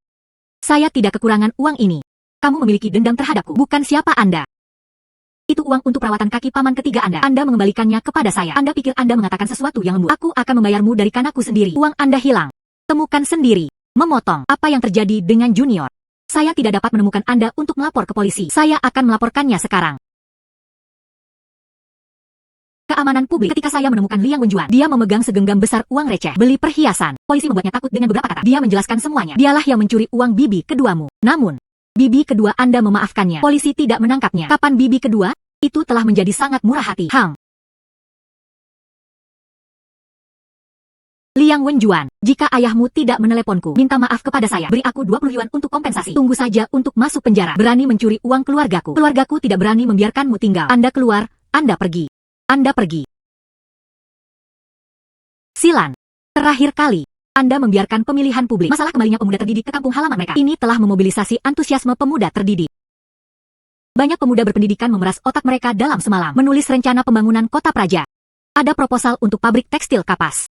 A: Saya tidak kekurangan uang ini. Kamu memiliki dendam terhadapku. Bukan siapa Anda. Itu uang untuk perawatan kaki paman ketiga Anda. Anda mengembalikannya kepada saya. Anda pikir Anda mengatakan sesuatu yang lembut. Aku akan membayarmu dari kanakku sendiri. Uang Anda hilang. Temukan sendiri. Memotong. Apa yang terjadi dengan Junior? Saya tidak dapat menemukan Anda untuk melapor ke polisi. Saya akan melaporkannya sekarang. Keamanan publik. Ketika saya menemukan Liang Wenjuan, dia memegang segenggam besar uang receh. Beli perhiasan. Polisi membuatnya takut dengan beberapa kata. Dia menjelaskan semuanya. Dialah yang mencuri uang bibi keduamu. Namun, bibi kedua Anda memaafkannya. Polisi tidak menangkapnya. Kapan bibi kedua? Itu telah menjadi sangat murah hati. Hang. Liang Wenjuan, jika ayahmu tidak meneleponku, minta maaf kepada saya. Beri aku 20 yuan untuk kompensasi. Tunggu saja untuk masuk penjara. Berani mencuri uang keluargaku. Keluargaku tidak berani membiarkanmu tinggal. Anda keluar, Anda pergi. Anda pergi. Silan. Terakhir kali, Anda membiarkan pemilihan publik. Masalah kembalinya pemuda terdidik ke kampung halaman mereka. Ini telah memobilisasi antusiasme pemuda terdidik. Banyak pemuda berpendidikan memeras otak mereka dalam semalam. Menulis rencana pembangunan kota praja. Ada proposal untuk pabrik tekstil kapas.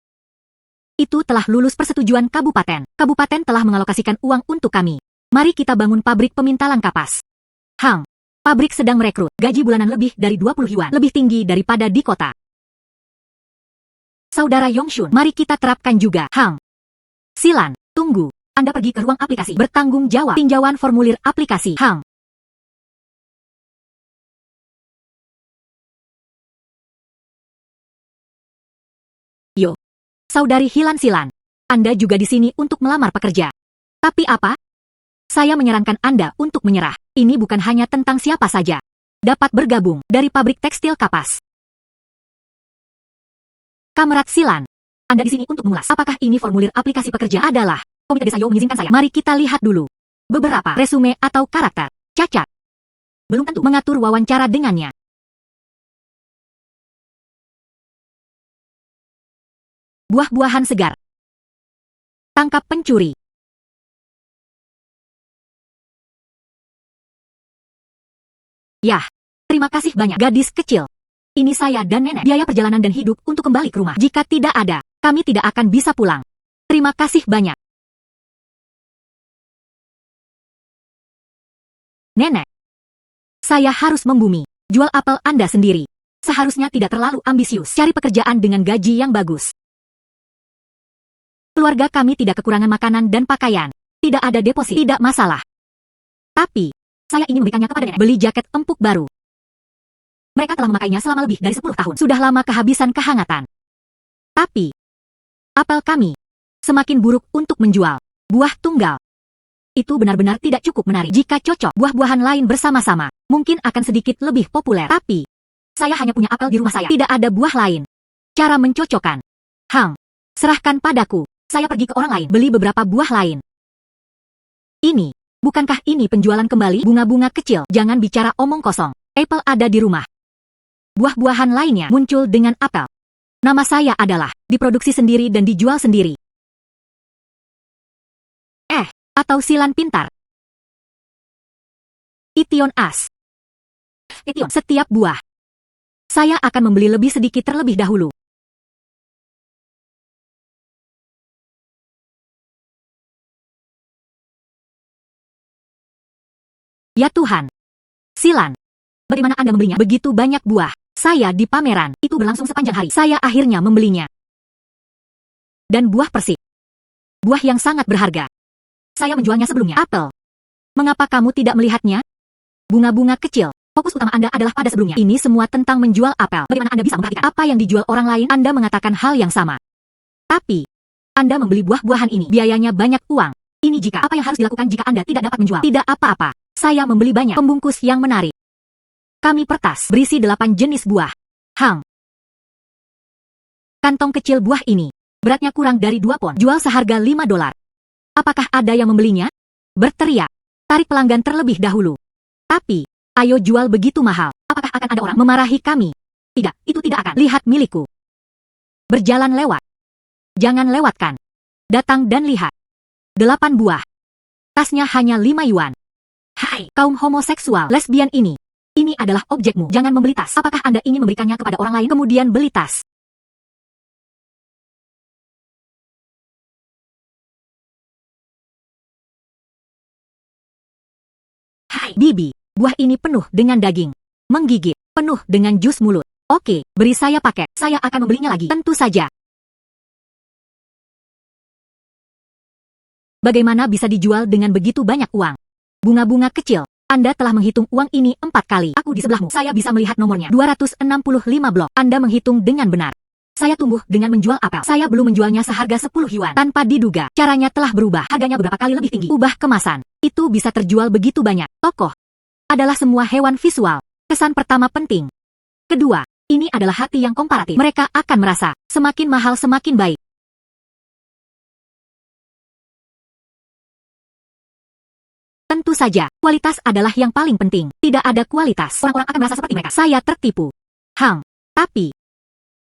A: Itu telah lulus persetujuan kabupaten. Kabupaten telah mengalokasikan uang untuk kami. Mari kita bangun pabrik pemintalan kapas. Hang, pabrik sedang merekrut. Gaji bulanan lebih dari 20 yuan. Lebih tinggi daripada di kota. Saudara Yongshun, mari kita terapkan juga. Hang. Silan, tunggu. Anda pergi ke ruang aplikasi. Bertanggung jawab. Tinjauan formulir aplikasi. Hang. Yo. Saudari Hilan Silan, Anda juga di sini untuk melamar pekerja. Tapi apa? Saya menyarankan Anda untuk menyerah. Ini bukan hanya tentang siapa saja dapat bergabung dari pabrik tekstil kapas. Kamerat Silan, Anda di sini untuk mengulas. Apakah ini formulir aplikasi pekerja adalah Komite Desa Yo mengizinkan saya? Mari kita lihat dulu beberapa resume atau karakter. Cacat. Belum tentu mengatur wawancara dengannya. Buah-buahan segar. Tangkap pencuri. Yah, terima kasih banyak gadis kecil. Ini saya dan nenek. Biaya perjalanan dan hidup untuk kembali ke rumah. Jika tidak ada, kami tidak akan bisa pulang. Terima kasih banyak. Nenek. Saya harus membumi. Jual apel Anda sendiri. Seharusnya tidak terlalu ambisius. Cari pekerjaan dengan gaji yang bagus. Keluarga kami tidak kekurangan makanan dan pakaian. Tidak ada deposit, tidak masalah. Tapi, saya ingin memberikannya kepada nenek. Beli jaket empuk baru. Mereka telah memakainya selama lebih dari 10 tahun. Sudah lama kehabisan kehangatan. Tapi, apel kami semakin buruk untuk menjual. Buah tunggal. Itu benar-benar tidak cukup menarik. Jika cocok buah-buahan lain bersama-sama, mungkin akan sedikit lebih populer. Tapi, saya hanya punya apel di rumah saya. Tidak ada buah lain. Cara mencocokkan. Hang, serahkan padaku. Saya pergi ke orang lain, beli beberapa buah lain. Ini, bukankah ini penjualan kembali? Bunga-bunga kecil, jangan bicara omong kosong. Apel ada di rumah. Buah-buahan lainnya muncul dengan apel. Nama saya adalah, diproduksi sendiri dan dijual sendiri. Atau Silan pintar. Ition As. Ition, setiap buah. Saya akan membeli lebih sedikit terlebih dahulu. Ya Tuhan. Silan. Bagaimana Anda membelinya? Begitu banyak buah. Saya di pameran. Itu berlangsung sepanjang hari. Saya akhirnya membelinya. Dan buah persik. Buah yang sangat berharga. Saya menjualnya sebelumnya. Apel. Mengapa kamu tidak melihatnya? Bunga-bunga kecil. Fokus utama Anda adalah pada sebelumnya. Ini semua tentang menjual apel. Bagaimana Anda bisa memperhatikan apa yang dijual orang lain? Anda mengatakan hal yang sama. Tapi, Anda membeli buah-buahan ini. Biayanya banyak uang. Ini jika apa yang harus dilakukan jika Anda tidak dapat menjual. Tidak apa-apa. Saya membeli banyak pembungkus yang menarik. Kami pertas berisi 8 jenis buah. Hang. Kantong kecil buah ini. Beratnya kurang dari 2 pon. Jual seharga 5 dolar. Apakah ada yang membelinya? Berteriak. Tarik pelanggan terlebih dahulu. Tapi, ayo jual begitu mahal. Apakah akan ada orang memarahi kami? Tidak, itu tidak akan. Lihat milikku. Berjalan lewat. Jangan lewatkan. Datang dan lihat. 8 buah. Tasnya hanya 5 yuan. Hai, kaum homoseksual, lesbian ini. Ini adalah objekmu. Jangan membeli tas. Apakah Anda ingin memberikannya kepada orang lain kemudian beli tas? Hai, Bibi. Buah ini penuh dengan daging. Menggigit. Penuh dengan jus mulut. Oke, beri saya paket. Saya akan membelinya lagi. Tentu saja. Bagaimana bisa dijual dengan begitu banyak uang? Bunga-bunga kecil. Anda telah menghitung uang ini 4 kali. Aku di sebelahmu. Saya bisa melihat nomornya. 265 blok. Anda menghitung dengan benar. Saya tumbuh dengan menjual apel. Saya belum menjualnya seharga 10 yuan. Tanpa diduga, caranya telah berubah. Harganya beberapa kali lebih tinggi. Ubah kemasan. Itu bisa terjual begitu banyak. Tokoh adalah semua hewan visual. Kesan pertama penting. Kedua, ini adalah hati yang komparatif. Mereka akan merasa, semakin mahal semakin baik. Tentu saja, kualitas adalah yang paling penting. Tidak ada kualitas, orang-orang akan merasa seperti mereka. Saya tertipu. Tapi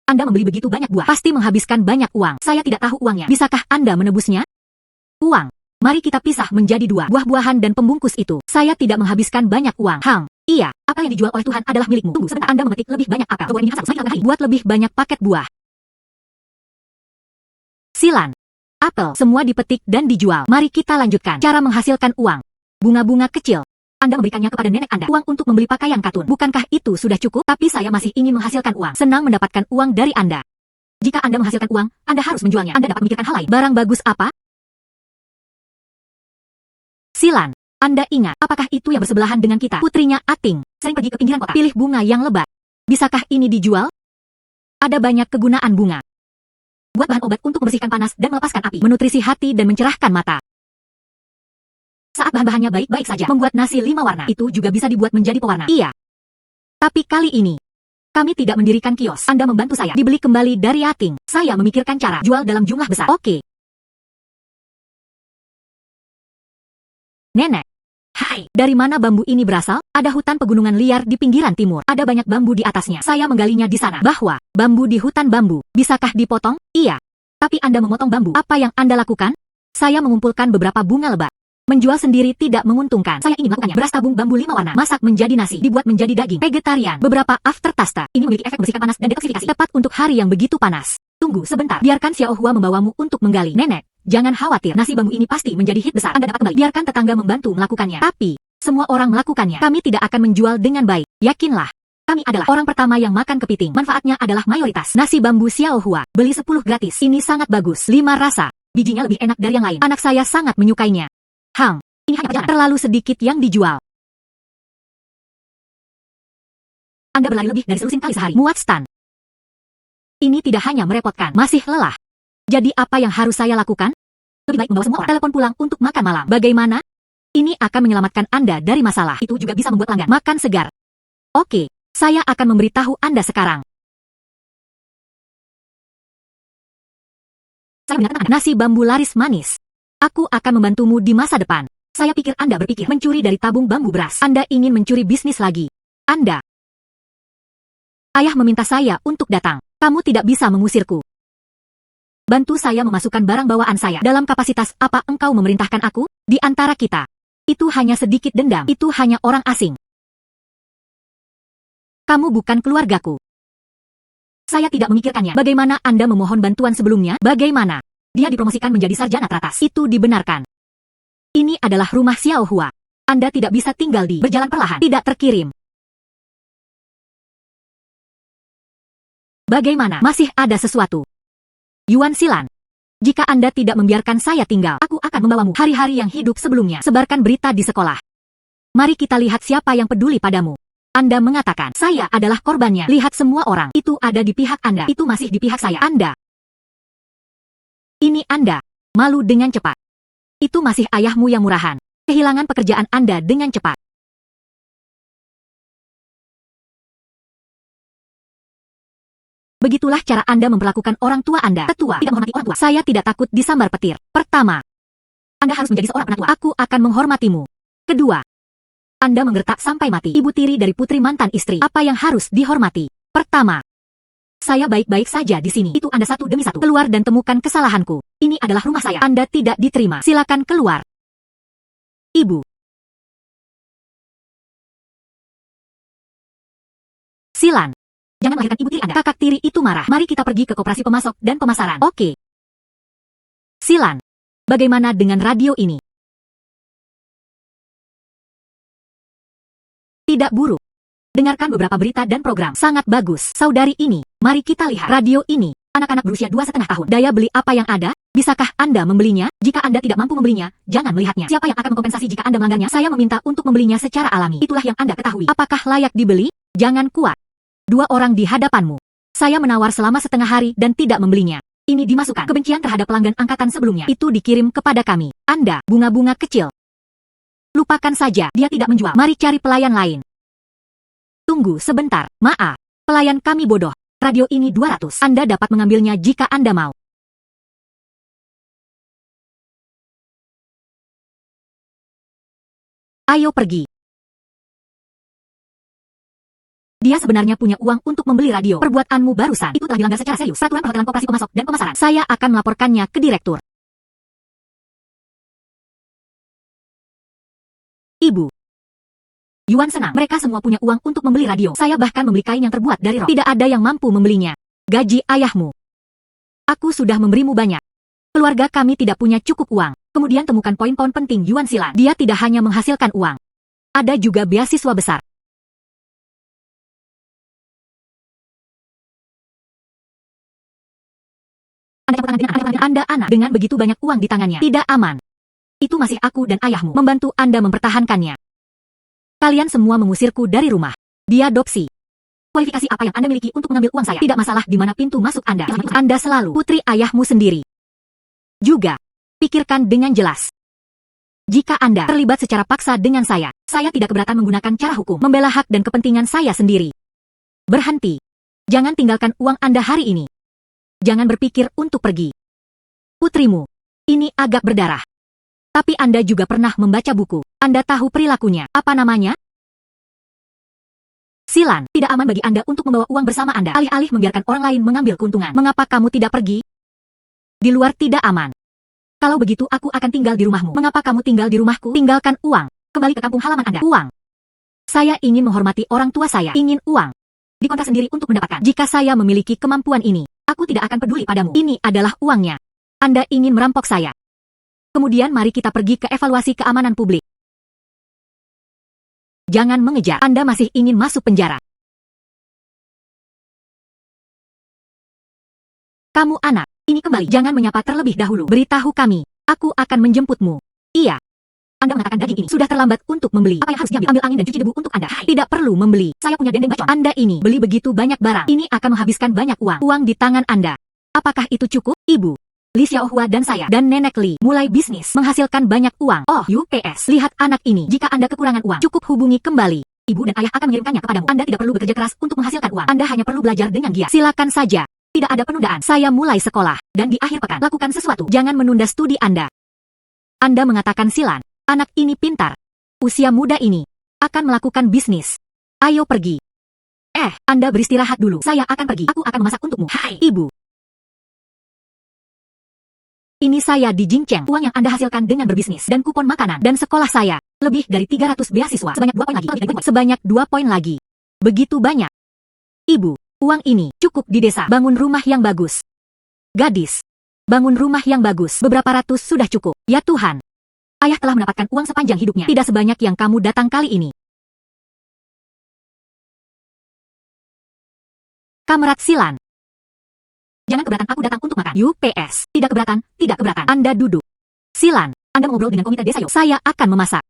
A: Anda membeli begitu banyak buah, pasti menghabiskan banyak uang. Saya tidak tahu uangnya. Bisakah Anda menebusnya? Uang. Mari kita pisah menjadi dua. Buah-buahan dan pembungkus itu. Saya tidak menghabiskan banyak uang. Iya, apa yang dijual oleh Tuhan adalah milikmu. Tunggu sebentar, Anda memetik lebih banyak apel. Buah ini harus buat lebih banyak paket buah. Silan. Apel, semua dipetik dan dijual. Mari kita lanjutkan. Cara menghasilkan uang. Bunga-bunga kecil. Anda memberikannya kepada nenek Anda. Uang untuk membeli pakaian katun. Bukankah itu sudah cukup? Tapi saya masih ingin menghasilkan uang. Senang mendapatkan uang dari Anda. Jika Anda menghasilkan uang, Anda harus menjualnya. Anda dapat memikirkan hal lain. Barang bagus apa? Silan. Anda ingat, apakah itu yang bersebelahan dengan kita? Putrinya Ating, sering pergi ke pinggiran kota. Pilih bunga yang lebat. Bisakah ini dijual? Ada banyak kegunaan bunga. Buat bahan obat untuk membersihkan panas dan melepaskan api. Menutrisi hati dan mencerahkan mata. Saat bahan-bahannya baik-baik saja. Membuat nasi 5 warna. Itu juga bisa dibuat menjadi pewarna. Iya. Tapi kali ini, kami tidak mendirikan kios. Anda membantu saya. Dibeli kembali dari Ating. Saya memikirkan cara jual dalam jumlah besar. Oke. Nenek. Hai, dari mana bambu ini berasal? Ada hutan pegunungan liar di pinggiran timur. Ada banyak bambu di atasnya. Saya menggalinya di sana. Bahwa, bambu di hutan bambu. Bisakah dipotong? Iya. Tapi Anda memotong bambu. Apa yang Anda lakukan? Saya mengumpulkan beberapa bunga lebat. Menjual sendiri tidak menguntungkan. Saya ingin melakukannya. Beras tabung bambu 5 warna. Masak menjadi nasi. Dibuat menjadi daging. Vegetarian. Beberapa aftertaste. Ini memiliki efek bersihkan panas dan detoksifikasi. Tepat untuk hari yang begitu panas. Tunggu sebentar. Biarkan Xiao Hua membawamu untuk menggali. Nenek. Jangan khawatir, nasi bambu ini pasti menjadi hit besar. Anda dapat kembali. Biarkan tetangga membantu melakukannya. Tapi, semua orang melakukannya. Kami tidak akan menjual dengan baik. Yakinlah. Kami adalah orang pertama yang makan kepiting. Manfaatnya adalah mayoritas. Nasi bambu Xiao Hua. Beli 10 gratis. Ini sangat bagus. 5 rasa. Bijinya lebih enak dari yang lain. Anak saya sangat menyukainya. Ini hanya perjalanan. Terlalu sedikit yang dijual. Anda berlari lebih dari selusin kali sehari. Muat stan. Ini tidak hanya merepotkan. Masih lelah. Jadi apa yang harus saya lakukan? Lebih baik membawa semua orang. Telepon pulang untuk makan malam. Bagaimana? Ini akan menyelamatkan Anda dari masalah. Itu juga bisa membuat pelanggan makan segar. Oke, saya akan memberitahu Anda sekarang. Saya mendengarkan Anda. Nasi bambu laris manis. Aku akan membantumu di masa depan. Saya pikir Anda berpikir mencuri dari tabung bambu beras. Anda ingin mencuri bisnis lagi. Anda. Ayah meminta saya untuk datang. Kamu tidak bisa mengusirku. Bantu saya memasukkan barang bawaan saya. Dalam kapasitas apa engkau memerintahkan aku? Di antara kita. Itu hanya sedikit dendam. Itu hanya orang asing. Kamu bukan keluargaku. Saya tidak memikirkannya. Bagaimana Anda memohon bantuan sebelumnya? Bagaimana? Dia dipromosikan menjadi sarjana teratas. Itu dibenarkan. Ini adalah rumah Xiao Hua. Anda tidak bisa tinggal di berjalan perlahan. Tidak terkirim. Bagaimana? Masih ada sesuatu. Yuan Silan. Jika Anda tidak membiarkan saya tinggal, aku akan membawamu hari-hari yang hidup sebelumnya. Sebarkan berita di sekolah. Mari kita lihat siapa yang peduli padamu. Anda mengatakan, saya adalah korbannya. Lihat semua orang. Itu ada di pihak Anda. Itu masih di pihak saya. Anda. Ini Anda. Malu dengan cepat. Itu masih ayahmu yang murahan. Kehilangan pekerjaan Anda dengan cepat. Begitulah cara Anda memperlakukan orang tua Anda. Tetua tidak menghormati orang tua. Saya tidak takut disambar petir. Pertama, Anda harus menjadi seorang penatua. Aku akan menghormatimu. Kedua, Anda menggertak sampai mati. Ibu tiri dari putri mantan istri. Apa yang harus dihormati? Pertama, saya baik-baik saja di sini. Itu Anda satu demi satu. Keluar dan temukan kesalahanku. Ini adalah rumah saya. Anda tidak diterima. Silakan keluar. Ibu. Silan. Jangan melahirkan ibu tiri Anda. Kakak tiri itu marah. Mari kita pergi ke koperasi pemasok dan pemasaran. Oke. Silan. Bagaimana dengan radio ini? Tidak buruk. Dengarkan beberapa berita dan program. Sangat bagus. Saudari ini, mari kita lihat radio ini. Anak-anak berusia 2,5 tahun. Daya beli apa yang ada? Bisakah Anda membelinya? Jika Anda tidak mampu membelinya, jangan melihatnya. Siapa yang akan mengkompensasi jika Anda melanggarnya? Saya meminta untuk membelinya secara alami. Itulah yang Anda ketahui. Apakah layak dibeli? Jangan kuat. 2 orang di hadapanmu. Saya menawar selama setengah hari dan tidak membelinya. Ini dimasukkan. Kebencian terhadap pelanggan angkatan sebelumnya. Itu dikirim kepada kami. Anda, bunga-bunga kecil. Lupakan saja, dia tidak menjual. Mari cari pelayan lain. Tunggu sebentar. Maaf, pelayan kami bodoh. Radio ini 200. Anda dapat mengambilnya jika Anda mau. Ayo pergi. Dia sebenarnya punya uang untuk membeli radio. Perbuatanmu barusan itu telah dilanggar secara serius. Peraturan perhotelan koperasi pemasok dan pemasaran. Saya akan melaporkannya ke direktur. Ibu. Yuan senang. Mereka semua punya uang untuk membeli radio. Saya bahkan membeli kain yang terbuat dari rok. Tidak ada yang mampu membelinya. Gaji ayahmu. Aku sudah memberimu banyak. Keluarga kami tidak punya cukup uang. Kemudian temukan poin-poin penting Yuan Xilan. Dia tidak hanya menghasilkan uang. Ada juga beasiswa besar. Anda anak dengan begitu banyak uang di tangannya. Tidak aman. Itu masih aku dan ayahmu membantu Anda mempertahankannya. Kalian semua mengusirku dari rumah. Diadopsi. Kualifikasi apa yang Anda miliki untuk mengambil uang saya? Tidak masalah di mana pintu masuk Anda. Anda selalu putri ayahmu sendiri. Juga, pikirkan dengan jelas. Jika Anda terlibat secara paksa dengan saya tidak keberatan menggunakan cara hukum, membela hak dan kepentingan saya sendiri. Berhenti. Jangan tinggalkan uang Anda hari ini. Jangan berpikir untuk pergi. Putrimu, ini agak berdarah. Tapi Anda juga pernah membaca buku. Anda tahu perilakunya. Apa namanya? Xilan, tidak aman bagi Anda untuk membawa uang bersama Anda. Alih-alih membiarkan orang lain mengambil keuntungan. Mengapa kamu tidak pergi? Di luar tidak aman. Kalau begitu aku akan tinggal di rumahmu. Mengapa kamu tinggal di rumahku? Tinggalkan uang. Kembali ke kampung halaman Anda. Uang. Saya ingin menghormati orang tua saya. Ingin uang. Dikontrak sendiri untuk mendapatkan. Jika saya memiliki kemampuan ini, aku tidak akan peduli padamu. Ini adalah uangnya. Anda ingin merampok saya. Kemudian mari kita pergi ke evaluasi keamanan publik. Jangan mengejar. Anda masih ingin masuk penjara. Kamu anak, ini kembali. Jangan menyapa terlebih dahulu. Beritahu kami. Aku akan menjemputmu. Iya. Anda mengatakan daging ini sudah terlambat untuk membeli. Apa yang harus diambil? Ambil angin dan cuci debu untuk Anda. Tidak perlu membeli. Saya punya dendeng bacon. Anda ini beli begitu banyak barang. Ini akan menghabiskan banyak uang. Uang di tangan Anda. Apakah itu cukup? Ibu Li Xiaohua dan saya dan Nenek Li mulai bisnis menghasilkan banyak uang. Oh, UPS. Lihat anak ini. Jika Anda kekurangan uang, cukup hubungi kembali. Ibu dan ayah akan mengirimkannya kepadamu. Anda tidak perlu bekerja keras untuk menghasilkan uang. Anda hanya perlu belajar dengan giat. Silakan saja. Tidak ada penundaan. Saya mulai sekolah. Dan di akhir pekan, lakukan sesuatu. Jangan menunda studi Anda. Anda mengatakan Xilan. Anak ini pintar. Usia muda ini akan melakukan bisnis. Ayo pergi. Anda beristirahat dulu. Saya akan pergi. Aku akan memasak untukmu. Hai, Ibu. Ini saya di Jingcheng. Uang yang Anda hasilkan dengan berbisnis dan kupon makanan dan sekolah saya. Lebih dari 300 beasiswa. Sebanyak 2 poin lagi. Sebanyak 2 poin lagi. Begitu banyak. Ibu, uang ini cukup di desa. Bangun rumah yang bagus. Gadis, bangun rumah yang bagus. Beberapa ratus sudah cukup. Ya Tuhan. Ayah telah mendapatkan uang sepanjang hidupnya. Tidak sebanyak yang kamu datang kali ini. Kamrat Xilan. Jangan keberatan aku datang untuk makan. UPS. Tidak keberatan, tidak keberatan. Anda duduk. Xilan, Anda mengobrol dengan komite desa. Saya akan memasak.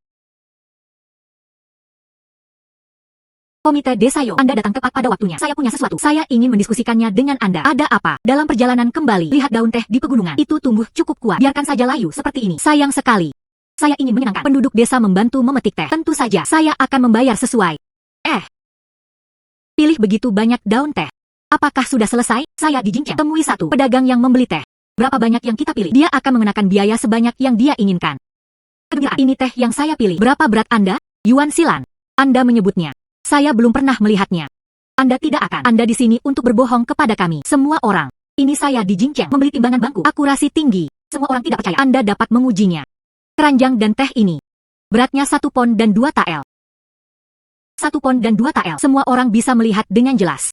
A: Komite desa, Anda datang tepat pada waktunya. Saya punya sesuatu. Saya ingin mendiskusikannya dengan Anda. Ada apa? Dalam perjalanan kembali, lihat daun teh di pegunungan. Itu tumbuh cukup kuat. Biarkan saja layu seperti ini. Sayang sekali. Saya ingin menyenangkan penduduk desa membantu memetik teh. Tentu saja, saya akan membayar sesuai. Pilih begitu banyak daun teh. Apakah sudah selesai? Saya di Jingcheng. Temui satu pedagang yang membeli teh. Berapa banyak yang kita pilih? Dia akan mengenakan biaya sebanyak yang dia inginkan. Kegembiraan. Ini teh yang saya pilih. Berapa berat Anda? Yuan Xilan. Anda menyebutnya. Saya belum pernah melihatnya. Anda tidak akan. Anda di sini untuk berbohong kepada kami. Semua orang. Ini saya di Jingcheng. Membeli timbangan bangku. Akurasi tinggi. Semua orang tidak percaya. Anda dapat mengujinya. Keranjang dan teh ini. Beratnya 1 pon dan 2 tael. 1 pon dan 2 tael. Semua orang bisa melihat dengan jelas.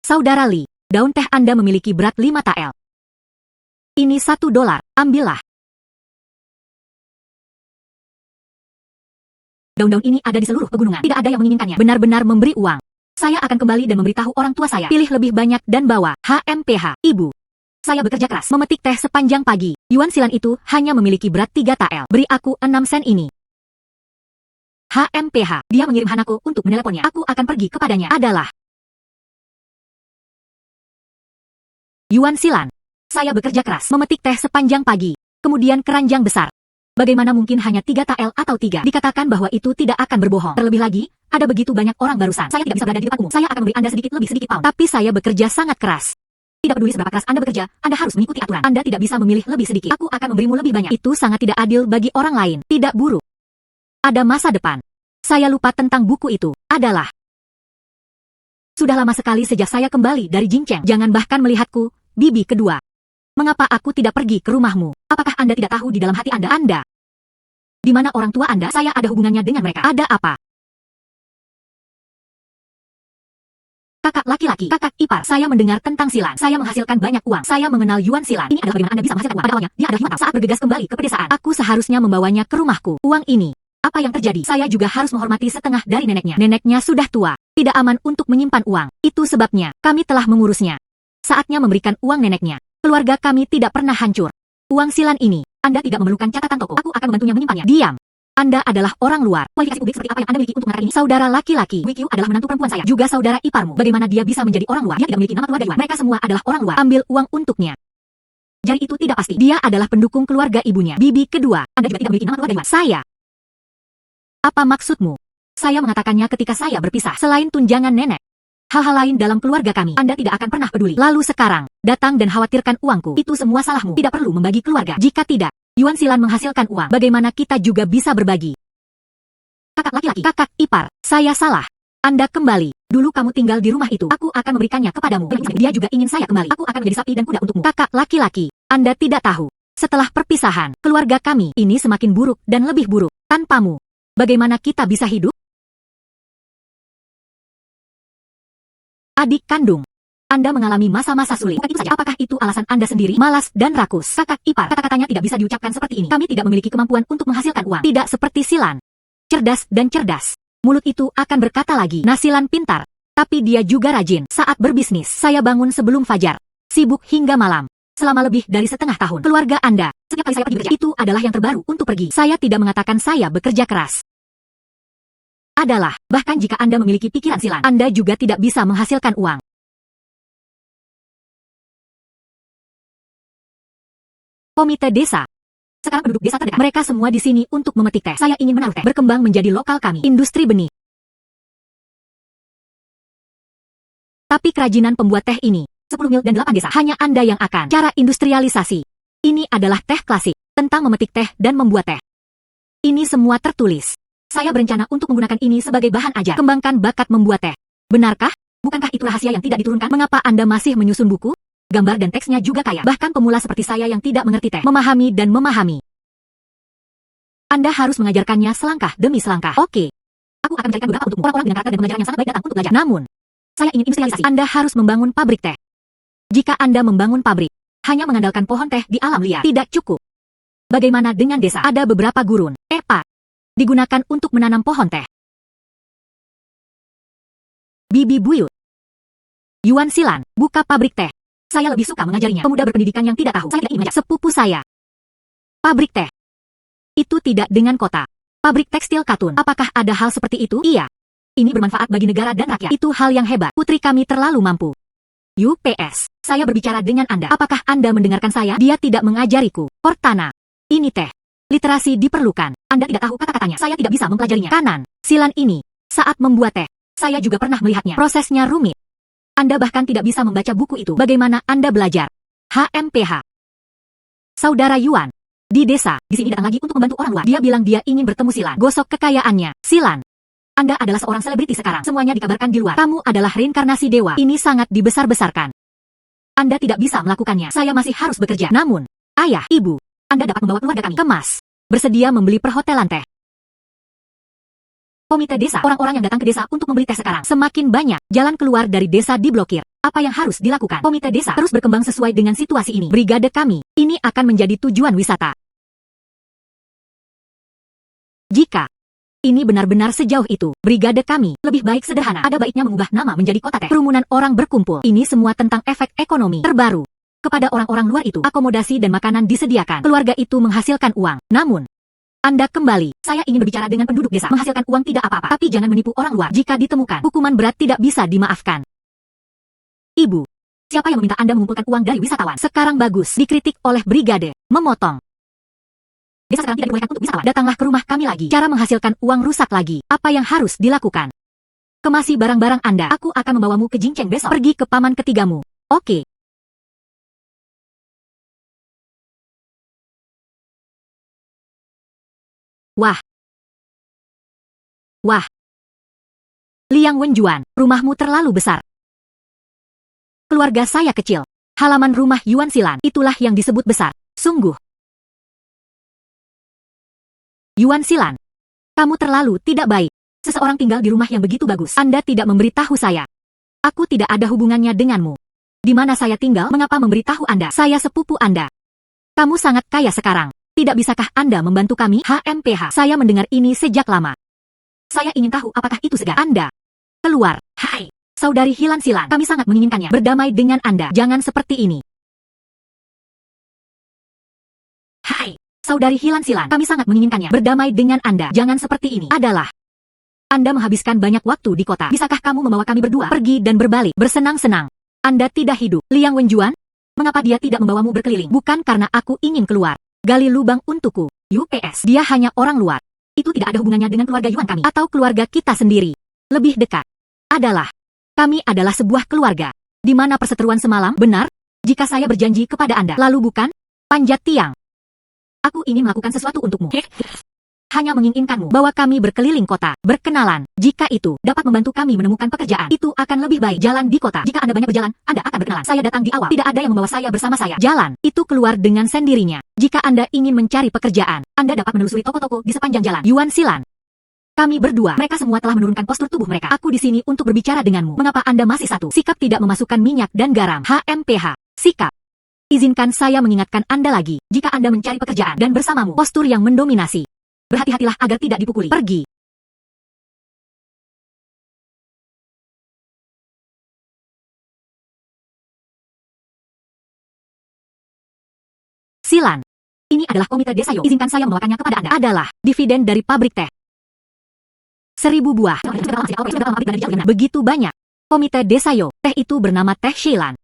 A: Saudara Li, daun teh Anda memiliki berat 5 tael. Ini $1. Ambillah. Daun-daun ini ada di seluruh pegunungan. Tidak ada yang menginginkannya. Benar-benar memberi uang. Saya akan kembali dan memberitahu orang tua saya. Pilih lebih banyak dan bawa. HMPH. Ibu. Saya bekerja keras, memetik teh sepanjang pagi. Yuan Xilan itu hanya memiliki berat 3 tael. Beri aku 6 sen ini. HMPH. Dia mengirim Hanako untuk meneleponnya. Aku akan pergi kepadanya. Adalah Yuan Xilan. Saya bekerja keras, memetik teh sepanjang pagi. Kemudian keranjang besar. Bagaimana mungkin hanya 3 tael atau 3? Dikatakan bahwa itu tidak akan berbohong. Terlebih lagi, ada begitu banyak orang barusan. Saya tidak bisa berada di depan umum. Saya akan memberi Anda sedikit lebih sedikit pound. Tapi saya bekerja sangat keras. Tidak peduli seberapa keras Anda bekerja, Anda harus mengikuti aturan. Anda tidak bisa memilih lebih sedikit. Aku akan memberimu lebih banyak. Itu sangat tidak adil bagi orang lain. Tidak buruk. Ada masa depan. Saya lupa tentang buku itu. Adalah. Sudah lama sekali sejak saya kembali dari Jingcheng. Jangan bahkan melihatku, bibi kedua. Mengapa aku tidak pergi ke rumahmu? Apakah Anda tidak tahu di dalam hati Anda? Di mana orang tua Anda? Saya ada hubungannya dengan mereka. Ada apa? Kakak laki-laki, kakak ipar, saya mendengar tentang Silan. Saya menghasilkan banyak uang. Saya mengenal Yuan Silan. Ini adalah bagaimana Anda bisa menghasilkan uang. Pada awalnya, dia adalah Yuan Tao. Saat bergegas kembali ke pedesaan, aku seharusnya membawanya ke rumahku. Uang ini. Apa yang terjadi? Saya juga harus menghormati setengah dari neneknya. Neneknya sudah tua. Tidak aman untuk menyimpan uang. Itu sebabnya, kami telah mengurusnya. Saatnya memberikan uang neneknya. Keluarga kami tidak pernah hancur. Uang Silan ini, Anda tidak memerlukan catatan toko. Aku akan membantunya menyimpannya. Diam. Anda adalah orang luar. Kualifikasi publik seperti apa yang Anda miliki untuk mengatakan ini? Saudara laki-laki, Wikyu adalah menantu perempuan saya. Juga saudara iparmu. Bagaimana dia bisa menjadi orang luar? Dia tidak memiliki nama keluarga Yuan. Mereka semua adalah orang luar. Ambil uang untuknya. Jadi itu tidak pasti. Dia adalah pendukung keluarga ibunya. Bibi kedua. Anda juga tidak memiliki nama keluarga Yuan. Saya. Apa maksudmu? Saya mengatakannya ketika saya berpisah. Selain tunjangan nenek. Hal-hal lain dalam keluarga kami. Anda tidak akan pernah peduli. Lalu sekarang, datang dan khawatirkan uangku. Itu semua salahmu. Tidak perlu membagi keluarga. Jika tidak, Yuan Silan menghasilkan uang. Bagaimana kita juga bisa berbagi? Kakak laki-laki, kakak ipar, saya salah. Anda kembali. Dulu kamu tinggal di rumah itu. Aku akan memberikannya kepadamu. Dia juga ingin saya kembali. Aku akan menjadi sapi dan kuda untukmu. Kakak laki-laki, Anda tidak tahu. Setelah perpisahan, keluarga kami ini semakin buruk dan lebih buruk. Tanpamu, bagaimana kita bisa hidup? Adik kandung, Anda mengalami masa-masa sulit. Bukan itu saja. Apakah itu alasan Anda sendiri? Malas dan rakus. Kakak ipar, kata-katanya tidak bisa diucapkan seperti ini. Kami tidak memiliki kemampuan untuk menghasilkan uang. Tidak seperti Silan. Cerdas dan cerdas. Mulut itu akan berkata lagi. Nasilan pintar. Tapi dia juga rajin. Saat berbisnis, saya bangun sebelum fajar. Sibuk hingga malam. Selama lebih dari setengah tahun. Keluarga Anda. Setiap kali saya pergi bekerja, itu adalah yang terbaru untuk pergi. Saya tidak mengatakan saya bekerja keras. Adalah, bahkan jika Anda memiliki pikiran Silan, Anda juga tidak bisa menghasilkan uang. Komite desa. Sekarang penduduk desa terdekat. Mereka semua di sini untuk memetik teh. Saya ingin menaruh teh berkembang menjadi lokal kami. Industri benih. Tapi kerajinan pembuat teh ini, 10 mil dan 8 desa. Hanya Anda yang akan. Cara industrialisasi. Ini adalah teh klasik. Tentang memetik teh dan membuat teh. Ini semua tertulis. Saya berencana untuk menggunakan ini sebagai bahan ajar. Kembangkan bakat membuat teh. Benarkah? Bukankah itu rahasia yang tidak diturunkan? Mengapa Anda masih menyusun buku? Gambar dan teksnya juga kaya. Bahkan pemula seperti saya yang tidak mengerti teh. Memahami dan memahami. Anda harus mengajarkannya selangkah demi selangkah. Oke. Aku akan mencarikan beberapa untukmu. Orang-orang dengan karakter dan pengajaran yang sangat baik datang untuk belajar. Namun, saya ingin industrialisasi. Anda harus membangun pabrik teh. Jika Anda membangun pabrik, hanya mengandalkan pohon teh di alam liar, tidak cukup. Bagaimana dengan desa? Ada beberapa gurun. Pak. Digunakan untuk menanam pohon teh. Bibi buyut. Yuan Silan, buka pabrik teh. Saya lebih suka mengajarinya. Pemuda berpendidikan yang tidak tahu. Saya tidak ingin mengajak sepupu saya. Pabrik teh. Itu tidak dengan kota. Pabrik tekstil katun. Apakah ada hal seperti itu? Iya. Ini bermanfaat bagi negara dan rakyat. Itu hal yang hebat. Putri kami terlalu mampu. UPS. Saya berbicara dengan Anda. Apakah Anda mendengarkan saya? Dia tidak mengajariku. Cortana. Ini teh. Literasi diperlukan. Anda tidak tahu kata-katanya. Saya tidak bisa mempelajarinya. Kanan. Silan ini. Saat membuat teh. Saya juga pernah melihatnya. Prosesnya rumit. Anda bahkan tidak bisa membaca buku itu. Bagaimana Anda belajar? HMPH. Saudara Yuan. Di desa, di sini datang lagi untuk membantu orang luar. Dia bilang dia ingin bertemu Silan. Gosok kekayaannya. Silan. Anda adalah seorang selebriti sekarang. Semuanya dikabarkan di luar. Kamu adalah reinkarnasi dewa. Ini sangat dibesar-besarkan. Anda tidak bisa melakukannya. Saya masih harus bekerja. Namun, ayah, ibu, Anda dapat membawa keluarga kami kemas. Bersedia membeli perhotelan teh. Komite desa, orang-orang yang datang ke desa untuk membeli teh sekarang semakin banyak. Jalan keluar dari desa diblokir. Apa yang harus dilakukan? Komite desa terus berkembang sesuai dengan situasi ini. Brigade kami, ini akan menjadi tujuan wisata. Jika ini benar-benar sejauh itu, brigade kami lebih baik sederhana. Ada baiknya mengubah nama menjadi kota teh. Kerumunan orang berkumpul. Ini semua tentang efek ekonomi terbaru. Kepada orang-orang luar itu, akomodasi dan makanan disediakan. Keluarga itu menghasilkan uang. Namun, Anda kembali. Saya ingin berbicara dengan penduduk desa. Menghasilkan uang tidak apa-apa. Tapi jangan menipu orang luar. Jika ditemukan, hukuman berat tidak bisa dimaafkan. Ibu, siapa yang meminta Anda mengumpulkan uang dari wisatawan? Sekarang bagus. Dikritik oleh brigade. Memotong. Desa sekarang tidak dibolehkan untuk wisatawan. Datanglah ke rumah kami lagi. Cara menghasilkan uang rusak lagi. Apa yang harus dilakukan? Kemasi barang-barang Anda. Aku akan membawamu ke Jingcheng besok. Pergi ke paman ketigamu. Oke. Wah. Wah. Liang Wenjuan, rumahmu terlalu besar. Keluarga saya kecil. Halaman rumah Yuan Xilan, itulah yang disebut besar. Sungguh. Yuan Xilan, kamu terlalu tidak baik. Seseorang tinggal di rumah yang begitu bagus. Anda tidak memberitahu saya. Aku tidak ada hubungannya denganmu. Di mana saya tinggal, mengapa memberitahu Anda? Saya sepupu Anda. Kamu sangat kaya sekarang. Tidak bisakah Anda membantu kami? HMPH. Saya mendengar ini sejak lama. Saya ingin tahu apakah itu segar. Anda keluar. Hai, saudari Hilan Xilan. Kami sangat menginginkannya berdamai dengan Anda. Jangan seperti ini. Hai, saudari Hilan Xilan. Kami sangat menginginkannya berdamai dengan Anda. Jangan seperti ini. Adalah Anda menghabiskan banyak waktu di kota. Bisakah kamu membawa kami berdua pergi dan berbalik bersenang-senang? Anda tidak hidup. Liang Wenjuan, mengapa dia tidak membawamu berkeliling? Bukan karena aku ingin keluar. Gali lubang untukku. UPS. Dia hanya orang luar. Itu tidak ada hubungannya dengan keluarga Yuan kami. Atau keluarga kita sendiri. Lebih dekat. Adalah. Kami adalah sebuah keluarga. Di mana perseteruan semalam? Benar? Jika saya berjanji kepada Anda. Lalu bukan? Panjat tiang. Aku ingin melakukan sesuatu untukmu. Hanya menginginkanmu bawa kami berkeliling kota, berkenalan. Jika itu dapat membantu kami menemukan pekerjaan, itu akan lebih baik. Jalan di kota. Jika Anda banyak berjalan, Anda akan berkenalan. Saya datang di awal. Tidak ada yang membawa saya bersama saya. Jalan. Itu keluar dengan sendirinya. Jika Anda ingin mencari pekerjaan, Anda dapat menelusuri toko-toko di sepanjang jalan. Yuan Xilan. Kami berdua. Mereka semua telah menurunkan postur tubuh mereka. Aku di sini untuk berbicara denganmu. Mengapa Anda masih satu? Sikap tidak memasukkan minyak dan garam. HMPH. Sikap. Izinkan saya mengingatkan Anda lagi. Jika Anda mencari pekerjaan dan bersamamu, postur yang mendominasi. Berhati-hatilah agar tidak dipukuli. Pergi. Xilan. Ini adalah komite Desayo. Izinkan saya membawakannya kepada Anda. Adalah dividen dari pabrik teh. 1000 buah. Begitu banyak. Komite Desayo. Teh itu bernama Teh Xilan.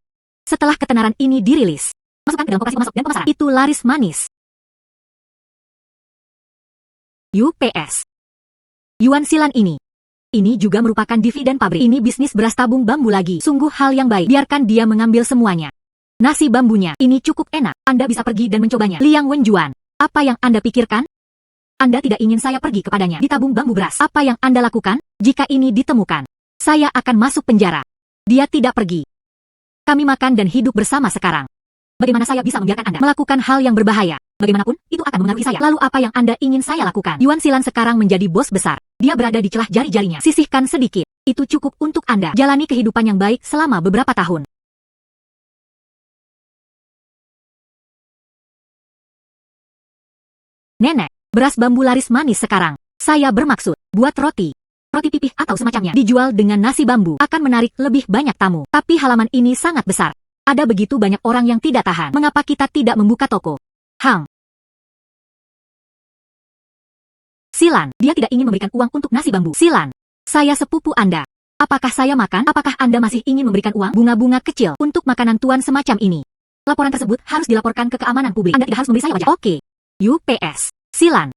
A: Setelah ketenaran ini dirilis, masukkan ke dalam koperasi pemasok dan pemasaran. Itu laris manis. UPS. Yuan Xilan ini. Ini juga merupakan dividen pabrik. Ini bisnis beras tabung bambu lagi. Sungguh hal yang baik. Biarkan dia mengambil semuanya. Nasi bambunya. Ini cukup enak. Anda bisa pergi dan mencobanya. Liang Wenjuan. Apa yang Anda pikirkan? Anda tidak ingin saya pergi kepadanya. Di tabung bambu beras. Apa yang Anda lakukan? Jika ini ditemukan, saya akan masuk penjara. Dia tidak pergi. Kami makan dan hidup bersama sekarang. Bagaimana saya bisa membiarkan Anda melakukan hal yang berbahaya? Bagaimanapun, itu akan mengaruhi saya. Lalu apa yang Anda ingin saya lakukan? Yuan Xilan sekarang menjadi bos besar. Dia berada di celah jari-jarinya. Sisihkan sedikit. Itu cukup untuk Anda. Jalani kehidupan yang baik selama beberapa tahun. Nenek, beras bambu laris manis sekarang. Saya bermaksud, buat roti. Roti pipih atau semacamnya. Dijual dengan nasi bambu. Akan menarik lebih banyak tamu. Tapi halaman ini sangat besar. Ada begitu banyak orang yang tidak tahan. Mengapa kita tidak membuka toko? Xilan, dia tidak ingin memberikan uang untuk nasi bambu. Xilan, saya sepupu Anda. Apakah saya makan? Apakah Anda masih ingin memberikan uang bunga-bunga kecil untuk makanan tuan semacam ini? Laporan tersebut harus dilaporkan ke keamanan publik. Anda tidak harus memberi saya wajah. Oke. UPS. Xilan.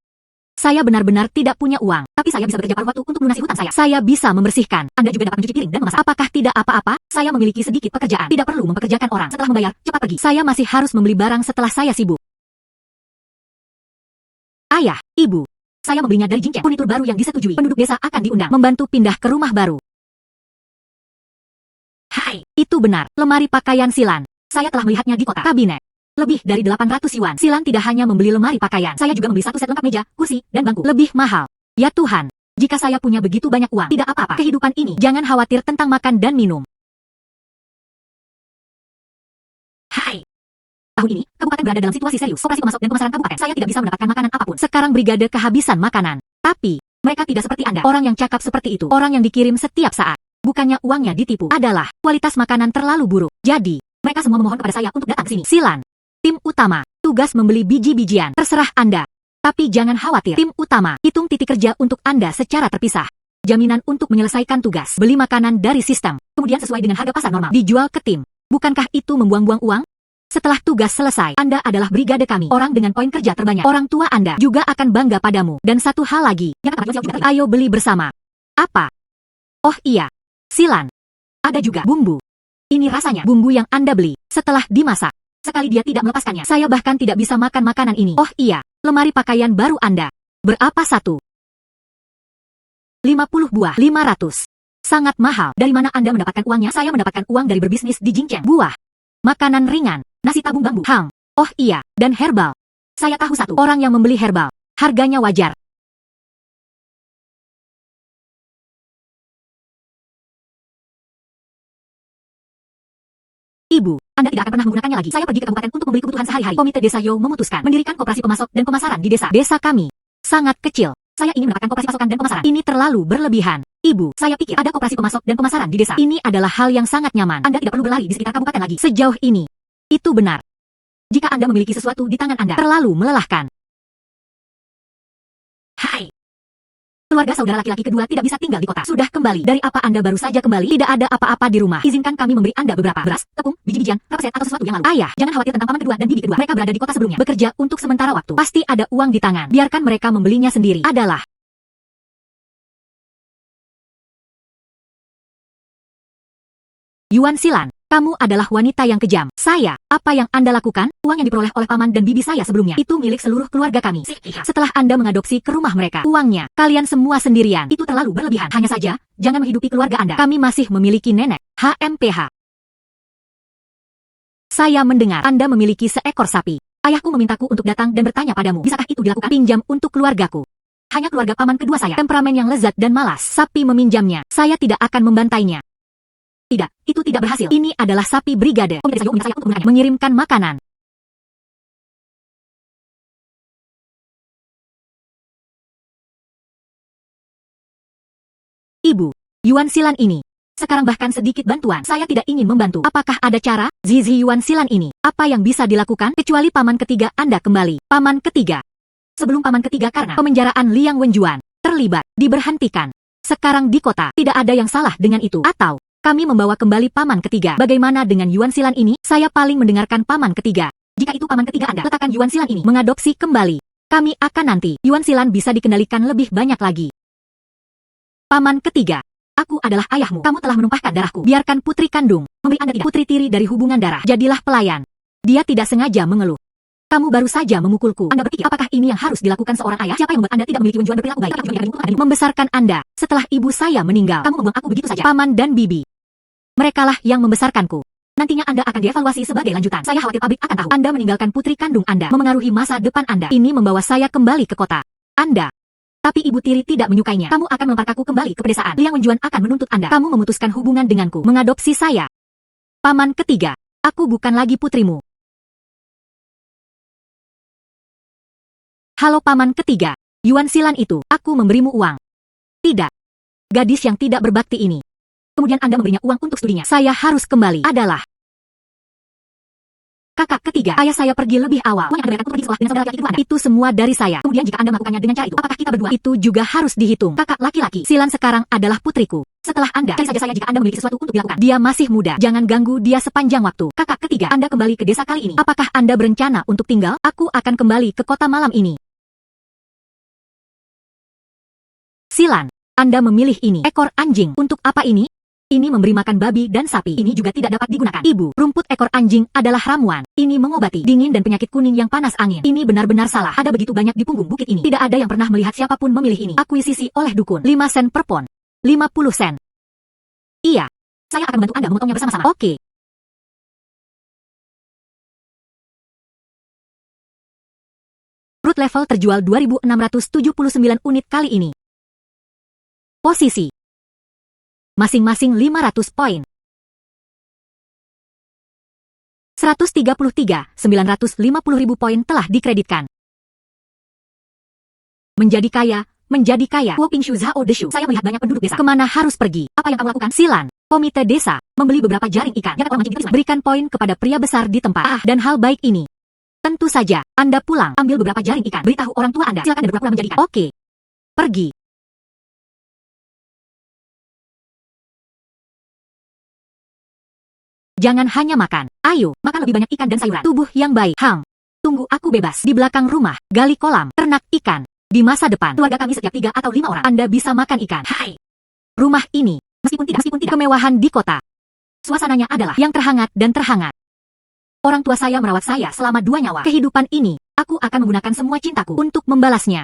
A: Saya benar-benar tidak punya uang, tapi saya bisa bekerja paruh waktu untuk melunasi hutang saya. Saya bisa membersihkan. Anda juga dapat mencuci piring dan memasak. Apakah tidak apa-apa? Saya memiliki sedikit pekerjaan. Tidak perlu mempekerjakan orang. Setelah membayar, cepat pergi. Saya masih harus membeli barang setelah saya sibuk. Ayah, Ibu. Saya membelinya dari Jinchen. Furnitur baru yang disetujui. Penduduk desa akan diundang membantu pindah ke rumah baru. Hai, itu benar. Lemari pakaian Xilan. Saya telah melihatnya di kota kabinet. Lebih dari 800 yuan. Xilan tidak hanya membeli lemari pakaian. Saya juga membeli satu set lengkap meja, kursi, dan bangku. Lebih mahal. Ya Tuhan. Jika saya punya begitu banyak uang, tidak apa-apa. Kehidupan ini. Jangan khawatir tentang makan dan minum. Hai. Tahun ini, kabupaten berada dalam situasi serius. Operasi pemasok dan pemasaran kabupaten. Saya tidak bisa mendapatkan makanan apapun. Sekarang brigade kehabisan makanan. Tapi, mereka tidak seperti Anda. Orang yang cakap seperti itu. Orang yang dikirim setiap saat. Bukannya uangnya ditipu. Adalah, kualitas makanan terlalu buruk. Jadi, mereka semua memohon kepada saya untuk datang ke sini. Xilan. Tim utama. Tugas membeli biji-bijian. Terserah Anda. Tapi jangan khawatir. Tim utama. Hitung titik kerja untuk Anda secara terpisah. Jaminan untuk menyelesaikan tugas. Beli makanan dari sistem. Kemudian sesuai dengan harga pasar normal. Dijual ke tim. Bukankah itu membuang-buang uang? Setelah tugas selesai, Anda adalah brigade kami. Orang dengan poin kerja terbanyak. Orang tua Anda juga akan bangga padamu. Dan satu hal lagi. Ayo beli bersama. Apa? Oh iya. Xilan. Ada juga bumbu. Ini rasanya bumbu yang Anda beli setelah dimasak. Sekali dia tidak melepaskannya. Saya bahkan tidak bisa makan makanan ini. Oh iya. Lemari pakaian baru Anda. Berapa satu? 50 buah. 500. Sangat mahal. Dari mana Anda mendapatkan uangnya? Saya mendapatkan uang dari berbisnis di Jincheng. Buah. Makanan ringan. Nasi tabung bambu. Hang. Oh iya, dan herbal. Saya tahu satu orang yang membeli herbal. Harganya wajar. Ibu, Anda tidak akan pernah menggunakannya lagi. Saya pergi ke kabupaten untuk membeli kebutuhan sehari-hari. Komite Desa Yo memutuskan mendirikan koperasi pemasok dan pemasaran di desa. Desa kami sangat kecil. Saya ingin mendapatkan koperasi pasokan dan pemasaran. Ini terlalu berlebihan. Ibu, saya pikir ada koperasi pemasok dan pemasaran di desa. Ini adalah hal yang sangat nyaman. Anda tidak perlu berlari di sekitar kabupaten lagi. Sejauh ini, itu benar. Jika Anda memiliki sesuatu di tangan Anda, terlalu melelahkan. Hai. Keluarga saudara laki-laki kedua tidak bisa tinggal di kota. Sudah kembali. Dari apa Anda baru saja kembali? Tidak ada apa-apa di rumah. Izinkan kami memberi Anda beberapa beras, tepung, biji-bijian, rapeset atau sesuatu yang lalu. Ayah, jangan khawatir tentang paman kedua dan bibi kedua. Mereka berada di kota sebelumnya. Bekerja untuk sementara waktu. Pasti ada uang di tangan. Biarkan mereka membelinya sendiri. Adalah Yuan Xilan. Kamu adalah wanita yang kejam. Saya, apa yang Anda lakukan? Uang yang diperoleh oleh paman dan bibi saya sebelumnya itu milik seluruh keluarga kami. Setelah Anda mengadopsi ke rumah mereka, uangnya kalian semua sendirian. Itu terlalu berlebihan. Hanya saja, jangan menghidupi keluarga Anda. Kami masih memiliki nenek. HMPH. Saya mendengar Anda memiliki seekor sapi. Ayahku memintaku untuk datang dan bertanya padamu. Bisakah itu dilakukan? Pinjam untuk keluargaku. Hanya keluarga paman kedua saya. Temperamen yang lezat dan malas. Sapi meminjamnya. Saya tidak akan membantainya. Tidak, itu tidak berhasil. Ini adalah sapi brigade. Komite Desa Yo meminta saya untuk menggunakannya. Mengirimkan makanan. Ibu, Yuan Xilan ini. Sekarang bahkan sedikit bantuan. Saya tidak ingin membantu. Apakah ada cara? Zizi Yuan Xilan ini. Apa yang bisa dilakukan? Kecuali paman ketiga Anda kembali. Paman ketiga. Sebelum paman ketiga karena pemenjaraan Liang Wenjuan. Terlibat. Diberhentikan. Sekarang di kota. Tidak ada yang salah dengan itu. Atau kami membawa kembali paman ketiga. Bagaimana dengan Yuan Xilan ini? Saya paling mendengarkan paman ketiga. Jika itu paman ketiga Anda, letakkan Yuan Xilan ini mengadopsi kembali. Kami akan nanti. Yuan Xilan bisa dikendalikan lebih banyak lagi. Paman ketiga. Aku adalah ayahmu. Kamu telah menumpahkan darahku. Biarkan putri kandung memberi Anda tidak. Putri tiri dari hubungan darah. Jadilah pelayan. Dia tidak sengaja mengeluh. Kamu baru saja memukulku. Anda berpikir apakah ini yang harus dilakukan seorang ayah? Siapa yang membuat Anda tidak memiliki Wenjuan berperilaku baik? Membesarkan Anda. Setelah ibu saya meninggal, kamu membuang aku begitu saja. Paman dan bibi. Merekalah yang membesarkanku. Nantinya Anda akan dievaluasi sebagai lanjutan. Saya khawatir pabrik akan tahu Anda meninggalkan putri kandung Anda, memengaruhi masa depan Anda. Ini membawa saya kembali ke kota Anda. Tapi ibu tiri tidak menyukainya. Kamu akan melemparkanku kembali ke pedesaan. Liang Wenjuan akan menuntut Anda. Kamu memutuskan hubungan denganku, mengadopsi saya. Paman ketiga, aku bukan lagi putrimu. Halo paman ketiga, Yuan Xilan itu, aku memberimu uang. Tidak. Gadis yang tidak berbakti ini. Kemudian Anda memberinya uang untuk studinya. Saya harus kembali. Adalah kakak ketiga. Ayah saya pergi lebih awal. Uang yang Anda berikan untuk pergi sekolah dengan saudara laki-laki kedua Anda. Itu semua dari saya. Kemudian jika Anda melakukannya dengan cara itu, apakah kita berdua? Itu juga harus dihitung. Kakak laki-laki. Xilan sekarang adalah putriku. Setelah Anda, cari saja saya jika Anda memiliki sesuatu untuk dilakukan. Dia masih muda. Jangan ganggu dia sepanjang waktu. Kakak ketiga, Anda kembali ke desa kali ini. Apakah Anda berencana untuk tinggal? Aku akan kembali ke kota malam ini. Xilan, Anda memilih ini. Ekor anjing. Untuk apa ini? Ini memberi makan babi dan sapi. Ini juga tidak dapat digunakan. Ibu, rumput ekor anjing adalah ramuan. Ini mengobati dingin dan penyakit kuning yang panas angin. Ini benar-benar salah. Ada begitu banyak di punggung bukit ini. Tidak ada yang pernah melihat siapapun memilih ini. Akuisisi oleh dukun. 5 sen per pon. 50 sen. Iya. Saya akan membantu Anda memotongnya bersama-sama. Oke. Root level terjual 2.679 unit kali ini. Posisi masing-masing 500 poin. 133, 950.000 poin telah dikreditkan. Menjadi kaya, menjadi kaya. Wopingshu Zhao Deshu. Saya melihat banyak penduduk desa. Kemana harus pergi? Apa yang kamu lakukan? Xilan, komite desa, membeli beberapa jaring ikan. Jangan orang mancing itu. Berikan poin kepada pria besar di tempat. Dan hal baik ini. Tentu saja, Anda pulang, ambil beberapa jaring ikan. Beritahu orang tua Anda. Silakan dan berpura-pura menjadi ikan. Oke. Pergi. Jangan hanya makan. Ayo, makan lebih banyak ikan dan sayuran. Tubuh yang baik. Hang, tunggu aku bebas. Di belakang rumah, gali kolam, ternak ikan. Di masa depan, keluarga kami setiap 3 atau 5 orang. Anda bisa makan ikan. Hai. Rumah ini, meskipun tidak kemewahan di kota. Suasananya adalah yang terhangat dan terhangat. Orang tua saya merawat saya selama 2 nyawa. Kehidupan ini, aku akan menggunakan semua cintaku untuk membalasnya.